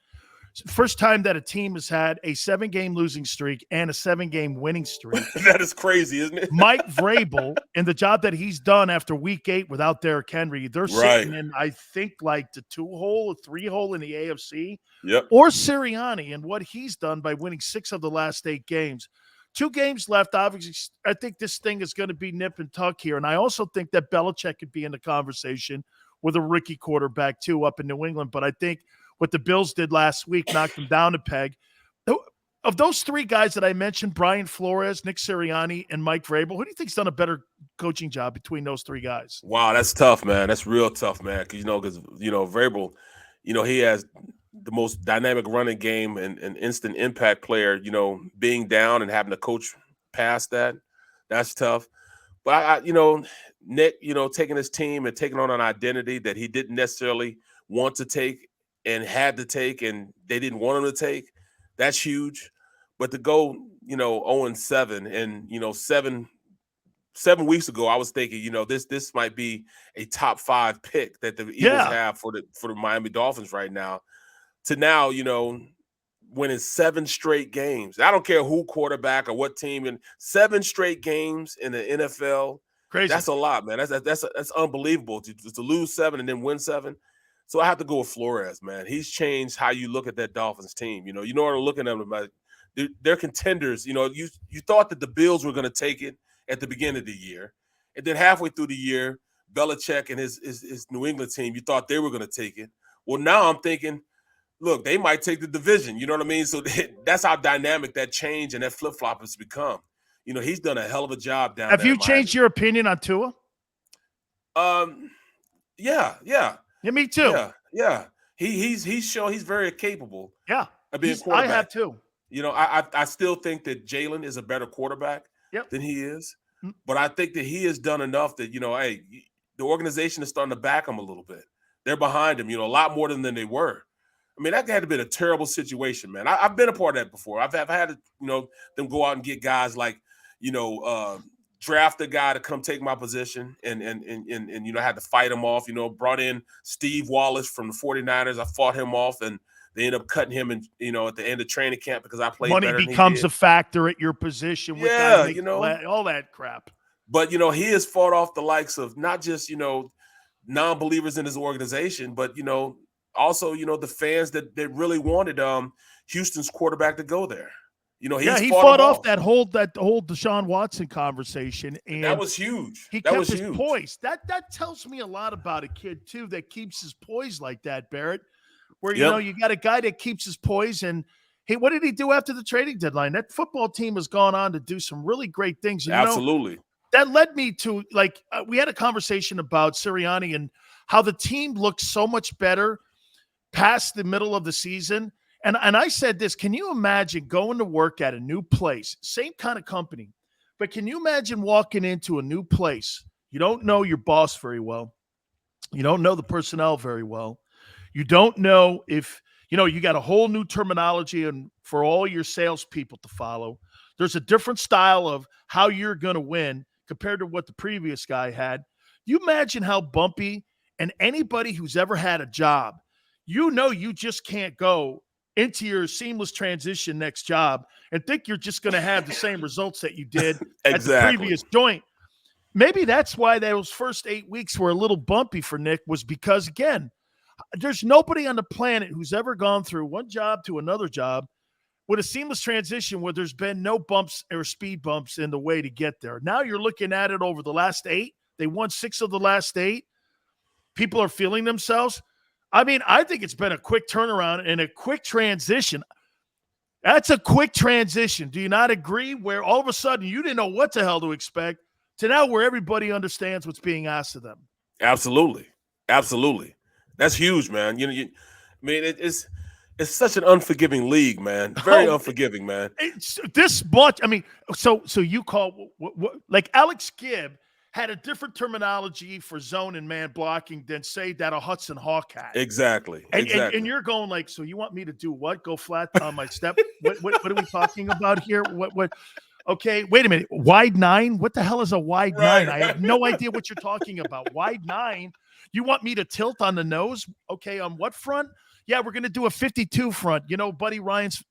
First time that a team has had a 7-game losing streak and a 7-game winning streak. That is crazy, isn't it? Mike Vrabel and the job that he's done after week 8 without Derrick Henry. They're sitting in, I think, like the 2-hole or 3-hole in the AFC. Yep. Or Sirianni and what he's done by winning 6 of the last 8 games. 2 games left. Obviously, I think this thing is going to be nip and tuck here. And I also think that Belichick could be in the conversation with a rookie quarterback, too, up in New England. But I think what the Bills did last week knocked them down a peg. Of those 3 guys that I mentioned, Brian Flores, Nick Sirianni, and Mike Vrabel, who do you think's done a better coaching job between those 3 guys? Wow, that's tough, man. That's real tough, man. Because Vrabel, he has the most dynamic running game and instant impact player. Being down and having to coach past that, that's tough. But Nick, taking his team and taking on an identity that he didn't necessarily want to take and had to take, and they didn't want him to take. That's huge. But to go, 0-7, and 7 weeks ago, I was thinking, this might be a top 5 pick that the Eagles have for the Miami Dolphins right now. To now, winning 7 straight games. I don't care who quarterback or what team, in 7 straight games in the NFL. Crazy. That's a lot, man. That's unbelievable to lose 7 and then win 7. So I have to go with Flores, man. He's changed how you look at that Dolphins team. You know, I'm looking at them like they're contenders. You thought that the Bills were going to take it at the beginning of the year, and then halfway through the year, Belichick and his New England team, you thought they were going to take it. Well, now I'm thinking, look, they might take the division. You know what I mean? So that's how dynamic that change and that flip-flop has become. He's done a hell of a job down there. Have you changed your opinion on Tua? Yeah. Yeah, me too. Yeah. He's shown he's very capable. Yeah. Of being a quarterback. I have too. I still think that Jalen is a better quarterback than he is. Mm-hmm. But I think that he has done enough that, hey, the organization is starting to back him a little bit. They're behind him, a lot more than they were. I mean, that had to be a terrible situation, man. I've been a part of that before. I've had to, them go out and get guys like, draft a guy to come take my position and had to fight him off. Brought in Steve Wallace from the 49ers. I fought him off, and they ended up cutting him at the end of training camp because I played money better becomes than a factor at your position. With all that crap. But, he has fought off the likes of not just, non-believers in his organization, but, also, the fans that really wanted Houston's quarterback to go there. He fought off that whole Deshaun Watson conversation, and that was huge. He kept his poise. That tells me a lot about a kid too that keeps his poise like that, Barrett. Where you got a guy that keeps his poise, and hey, what did he do after the trading deadline? That football team has gone on to do some really great things. And, absolutely. That led me to we had a conversation about Sirianni and how the team looked so much better past the middle of the season. And I said this, can you imagine going to work at a new place, same kind of company, but can you imagine walking into a new place? You don't know your boss very well. You don't know the personnel very well. You don't know if, you got a whole new terminology and for all your salespeople to follow. There's a different style of how you're going to win compared to what the previous guy had. You imagine how bumpy, and anybody who's ever had a job, you just can't go into your seamless transition next job and think you're just going to have the same results that you did at the previous joint. Maybe that's why those first 8 weeks were a little bumpy for Nick, was because, again, there's nobody on the planet who's ever gone through one job to another job with a seamless transition where there's been no bumps or speed bumps in the way to get there. Now you're looking at it over the last 8. They won 6 of the last 8. People are feeling themselves. I mean, I think it's been a quick turnaround and a quick transition. That's a quick transition. Do you not agree? Where all of a sudden you didn't know what the hell to expect to now where everybody understands what's being asked of them. Absolutely. Absolutely. That's huge, man. It's such an unforgiving league, man. Very unforgiving, man. It's this much. I mean, so you call what like Alex Gibb had a different terminology for zone and man blocking than, say, that a Hudson Hawk had. Exactly. And you're going like, so you want me to do what? Go flat on my step? What are we talking about here? What? Okay, wait a minute. Wide 9? What the hell is a wide 9? I have no idea what you're talking about. Wide 9? You want me to tilt on the nose? Okay, on what front? Yeah, we're going to do a 52 front. Buddy Ryan's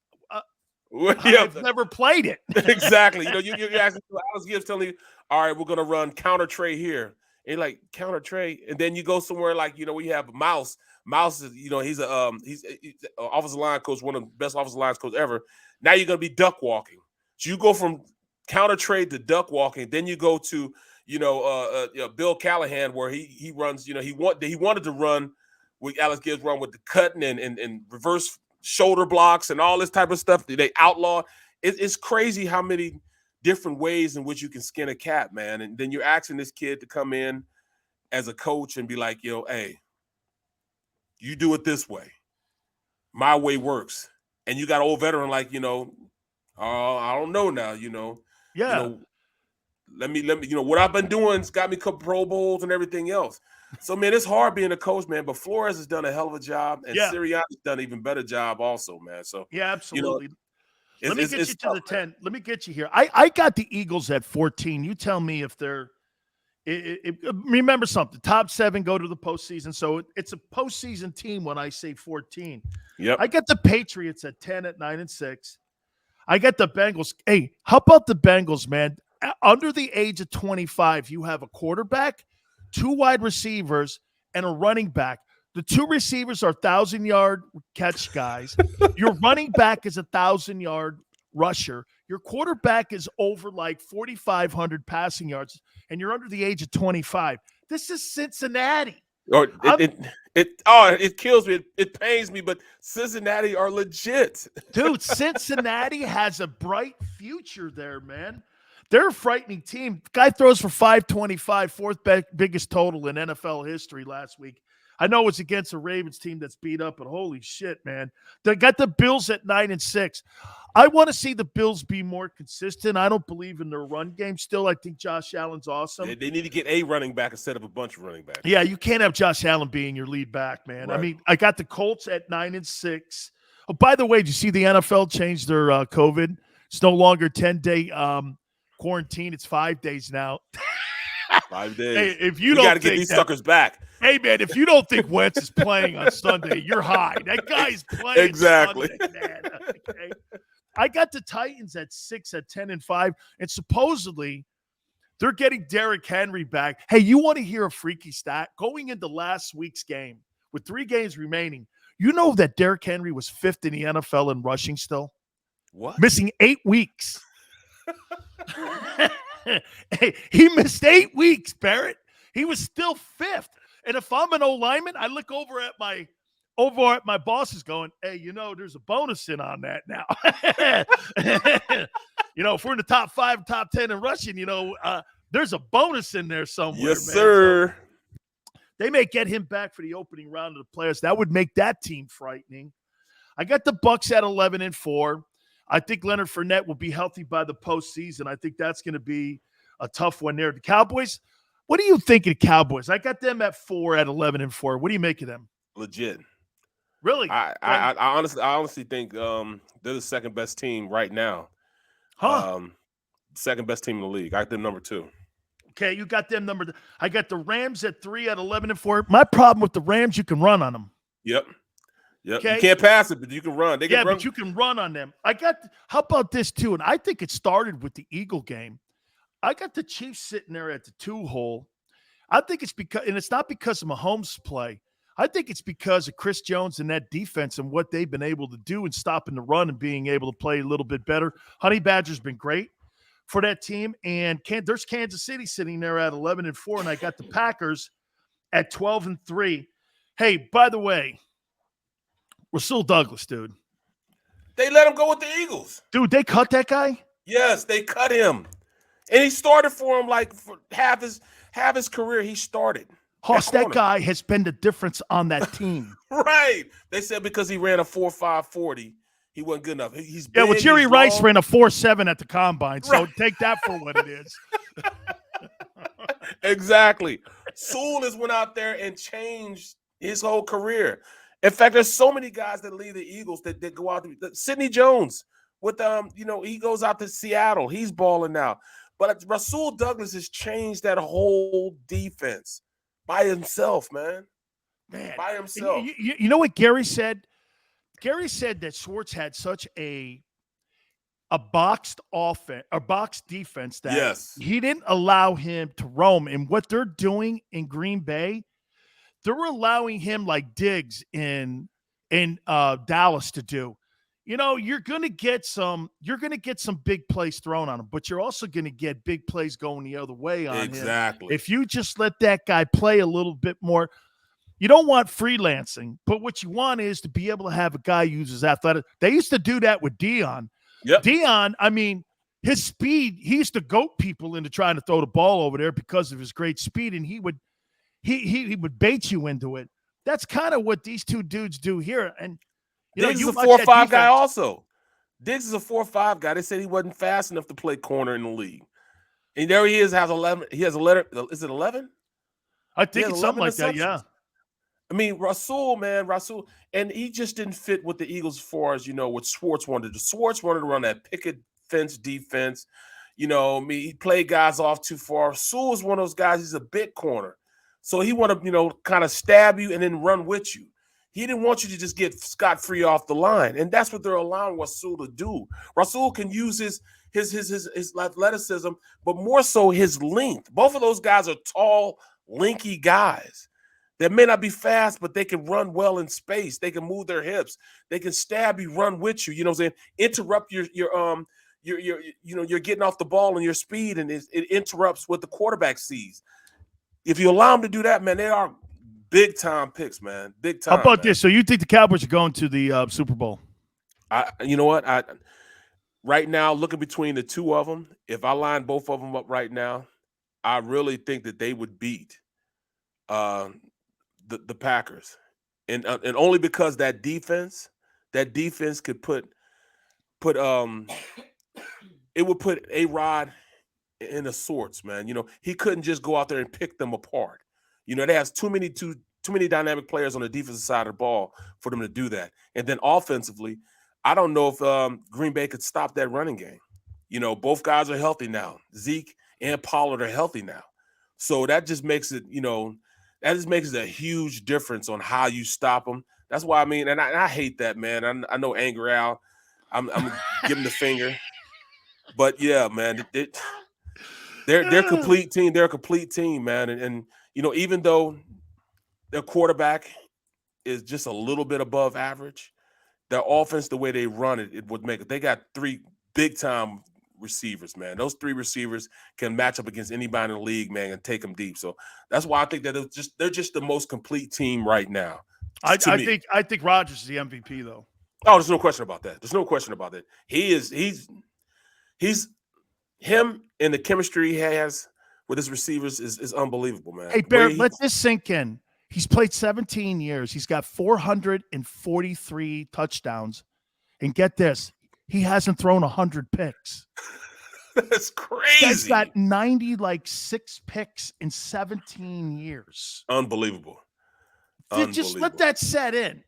I've never played it. Exactly. You're asking Alex Gibbs telling you, all right, we're going to run counter tray here. And you're like, counter tray? And then you go somewhere like, we have Mouse. Mouse is, he's an offensive line coach, one of the best offensive line coaches ever. Now you're going to be duck walking. So you go from counter trade to duck walking. Then you go to, Bill Callahan, where he runs, he wanted to run with Alex Gibbs, run with the cutting and reverse shoulder blocks and all this type of stuff. They outlaw. It's crazy how many different ways in which you can skin a cat, man. And then you're asking this kid to come in as a coach and be like, hey, you do it this way. My way works. And you got an old veteran like, I don't know now, Yeah. Let me, what I've been doing's got me a couple Pro Bowls and everything else. So, man, it's hard being a coach, man, but Flores has done a hell of a job, and Sirianni's done an even better job also, man. So, yeah, absolutely. Let me get you to tough, the 10. Let me get you here. I got the Eagles at 14. You tell me if they're remember something. Top 7 go to the postseason. So it's a postseason team when I say 14. Yep. I got the Patriots at 10 at 9-6. I got the Bengals. Hey, how about the Bengals, man? Under the age of 25, you have a quarterback, 2 wide receivers, and a running back. The 2 receivers are 1,000-yard catch guys. Your running back is a 1,000-yard rusher. Your quarterback is over like 4,500 passing yards, and you're under the age of 25. This is Cincinnati. It kills me. It pains me, but Cincinnati are legit. Dude, Cincinnati has a bright future there, man. They're a frightening team. Guy throws for 525, fourth biggest total in NFL history last week. I know it's against a Ravens team that's beat up, but holy shit, man. They got the Bills at 9-6. I want to see the Bills be more consistent. I don't believe in their run game still. I think Josh Allen's awesome. They need to get a running back instead of a bunch of running backs. Yeah, you can't have Josh Allen being your lead back, man. Right. I mean, I got the Colts at 9-6. Oh, by the way, did you see the NFL change their COVID? It's no longer 10-day quarantine. It's 5 days now. 5 days. Hey, if you don't got to get these suckers back. Hey, man, if you don't think Wentz is playing on Sunday, you're high. That guy's playing exactly. Sunday, man. Okay. I got the Titans at 6 at 10-5, and supposedly they're getting Derrick Henry back. Hey, you want to hear a freaky stat? Going into last week's game with 3 games remaining, you know that Derrick Henry was 5th in the NFL in rushing still? What? Missing 8 weeks. Hey, he missed 8 weeks, Barrett. He was still 5th. And if I'm an O-lineman, I look over at my bosses going, hey, there's a bonus in on that now. If we're in the top 5, top 10 in rushing, there's a bonus in there somewhere. Yes, man. sir. So they may get him back for the opening round of the playoffs. That would make that team frightening. I got the Bucks at 11-4. I think Leonard Fournette will be healthy by the postseason. I think that's going to be a tough one there. The Cowboys, what do you think of the Cowboys? I got them at 11-4. What do you make of them? Legit. Really? I honestly think they're the second best team right now. Second best team in the league. I got them number 2. Okay, you got them number. I got the Rams at 3 at 11-4. My problem with the Rams, you can run on them. Yep. Okay? You can't pass it, but you can run. But you can run on them. How about this too? And I think it started with the Eagle game. I got the Chiefs sitting there at the 2 hole. I think it's because, and it's not because of Mahomes' play. I think it's because of Chris Jones and that defense and what they've been able to do in stopping the run and being able to play a little bit better. Honey Badger's been great for that team. And there's Kansas City sitting there at 11-4, and I got the Packers at 12-3. Hey, by the way, Rasul Douglas, dude. They let him go with the Eagles. Dude, they cut that guy? Yes, they cut him. And he started for him like for half his career. He started. Hoss, that guy has been the difference on that team. Right. They said because he ran a 4.5 40, he wasn't good enough. He's big, well, Jerry Rice ran a 4.7 at the combine, so right. Take that for what it is. Exactly. Sewell has went out there and changed his whole career. In fact, there's so many guys that lead the Eagles that go out. Sidney Jones with he goes out to Seattle. He's balling now. But Rasul Douglas has changed that whole defense by himself, man. By himself. You know what Gary said? Gary said that Schwartz had such a boxed offense, a boxed defense that he didn't allow him to roam. And what they're doing in Green Bay, they're allowing him like Diggs in Dallas to do. You're going to get some big plays thrown on him, but you're also going to get big plays going the other way on him. If you just let that guy play a little bit more, you don't want freelancing, but what you want is to be able to have a guy who uses athletic. They used to do that with Dion. Yep. Dion, I mean, his speed, he used to goat people into trying to throw the ball over there because of his great speed, and he would bait you into it. That's kind of what these two dudes do here. And Diggs is a 4.5 guy also. Diggs is a 4.5 guy. They said he wasn't fast enough to play corner in the league. And there he is, has 11. He has a letter. Is it 11? I think it's something like that, yeah. I mean, Rasul, and he just didn't fit with the Eagles as far as, what Schwartz wanted to do. Schwartz wanted to run that picket fence defense. He played guys off too far. Rasul is one of those guys, he's a big corner. So he wanted, kind of stab you and then run with you. He didn't want you to just get scot-free off the line. And that's what they're allowing Rasul to do. Rasul can use his athleticism, but more so his length. Both of those guys are tall, lanky guys that may not be fast, but they can run well in space. They can move their hips. They can stab you, run with you. You know what I'm saying? Interrupt you're getting off the ball and your speed, and it interrupts what the quarterback sees. If you allow them to do that, man, they are big time picks, man. Big time. How about this? So you think the Cowboys are going to the Super Bowl? You know what? Right now, looking between the two of them, if I line both of them up right now, I really think that they would beat the Packers, and only because that defense could put it would put A-Rod in the sorts, man. He couldn't just go out there and pick them apart. They have too many dynamic players on the defensive side of the ball for them to do that. And then offensively, I don't know if Green Bay could stop that running game. Both guys are healthy now. Zeke and Pollard are healthy now. So that just makes it, a huge difference on how you stop them. That's why, and I hate that, man. I know Anger Al. I'm giving the finger. But, yeah, man, they're a complete team. They're a complete team, man. And even though their quarterback is just a little bit above average, their offense, the way they run it, it would make it. They got 3 big-time receivers, man. Those 3 receivers can match up against anybody in the league, man, and take them deep. So that's why I think that they're just the most complete team right now. I think Rodgers is the MVP, though. Oh, there's no question about that. There's no question about that. He's him and the chemistry he has with his receivers is unbelievable, man. Hey, Barrett, let this sink in. He's played 17 years. He's got 443 touchdowns. And get this, he hasn't thrown 100 picks. That's crazy. He's got 96 picks in 17 years. Unbelievable. Just let that set in.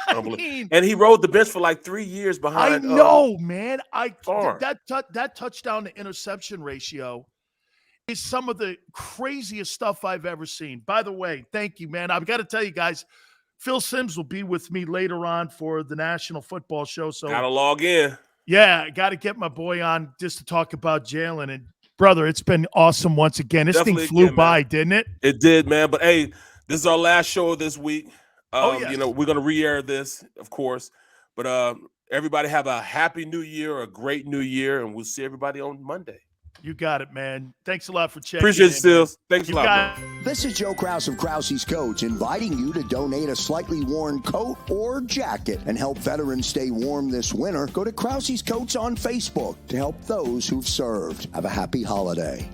I mean, and he rode the bench for like 3 years behind. I know, man. Barr. That touchdown to interception ratio is some of the craziest stuff I've ever seen. By the way, thank you, man. I've got to tell you guys, Phil Simms will be with me later on for the National Football Show. So gotta log in. Yeah, got to get my boy on just to talk about Jalen. And brother, it's been awesome once again. This Definitely thing flew again, by, man. didn't it? It did, man. But hey, this is our last show of this week. Yes. You know, we're gonna re-air this, of course. But everybody have a happy new year, a great new year, and we'll see everybody on Monday. You got it, man. Thanks a lot for checking Appreciate in, it, Stills. man. Thanks a lot, bro. This is Joe Krause of Krause's Coats, inviting you to donate a slightly worn coat or jacket and help veterans stay warm this winter. Go to Krause's Coats on Facebook to help those who've served. Have a happy holiday.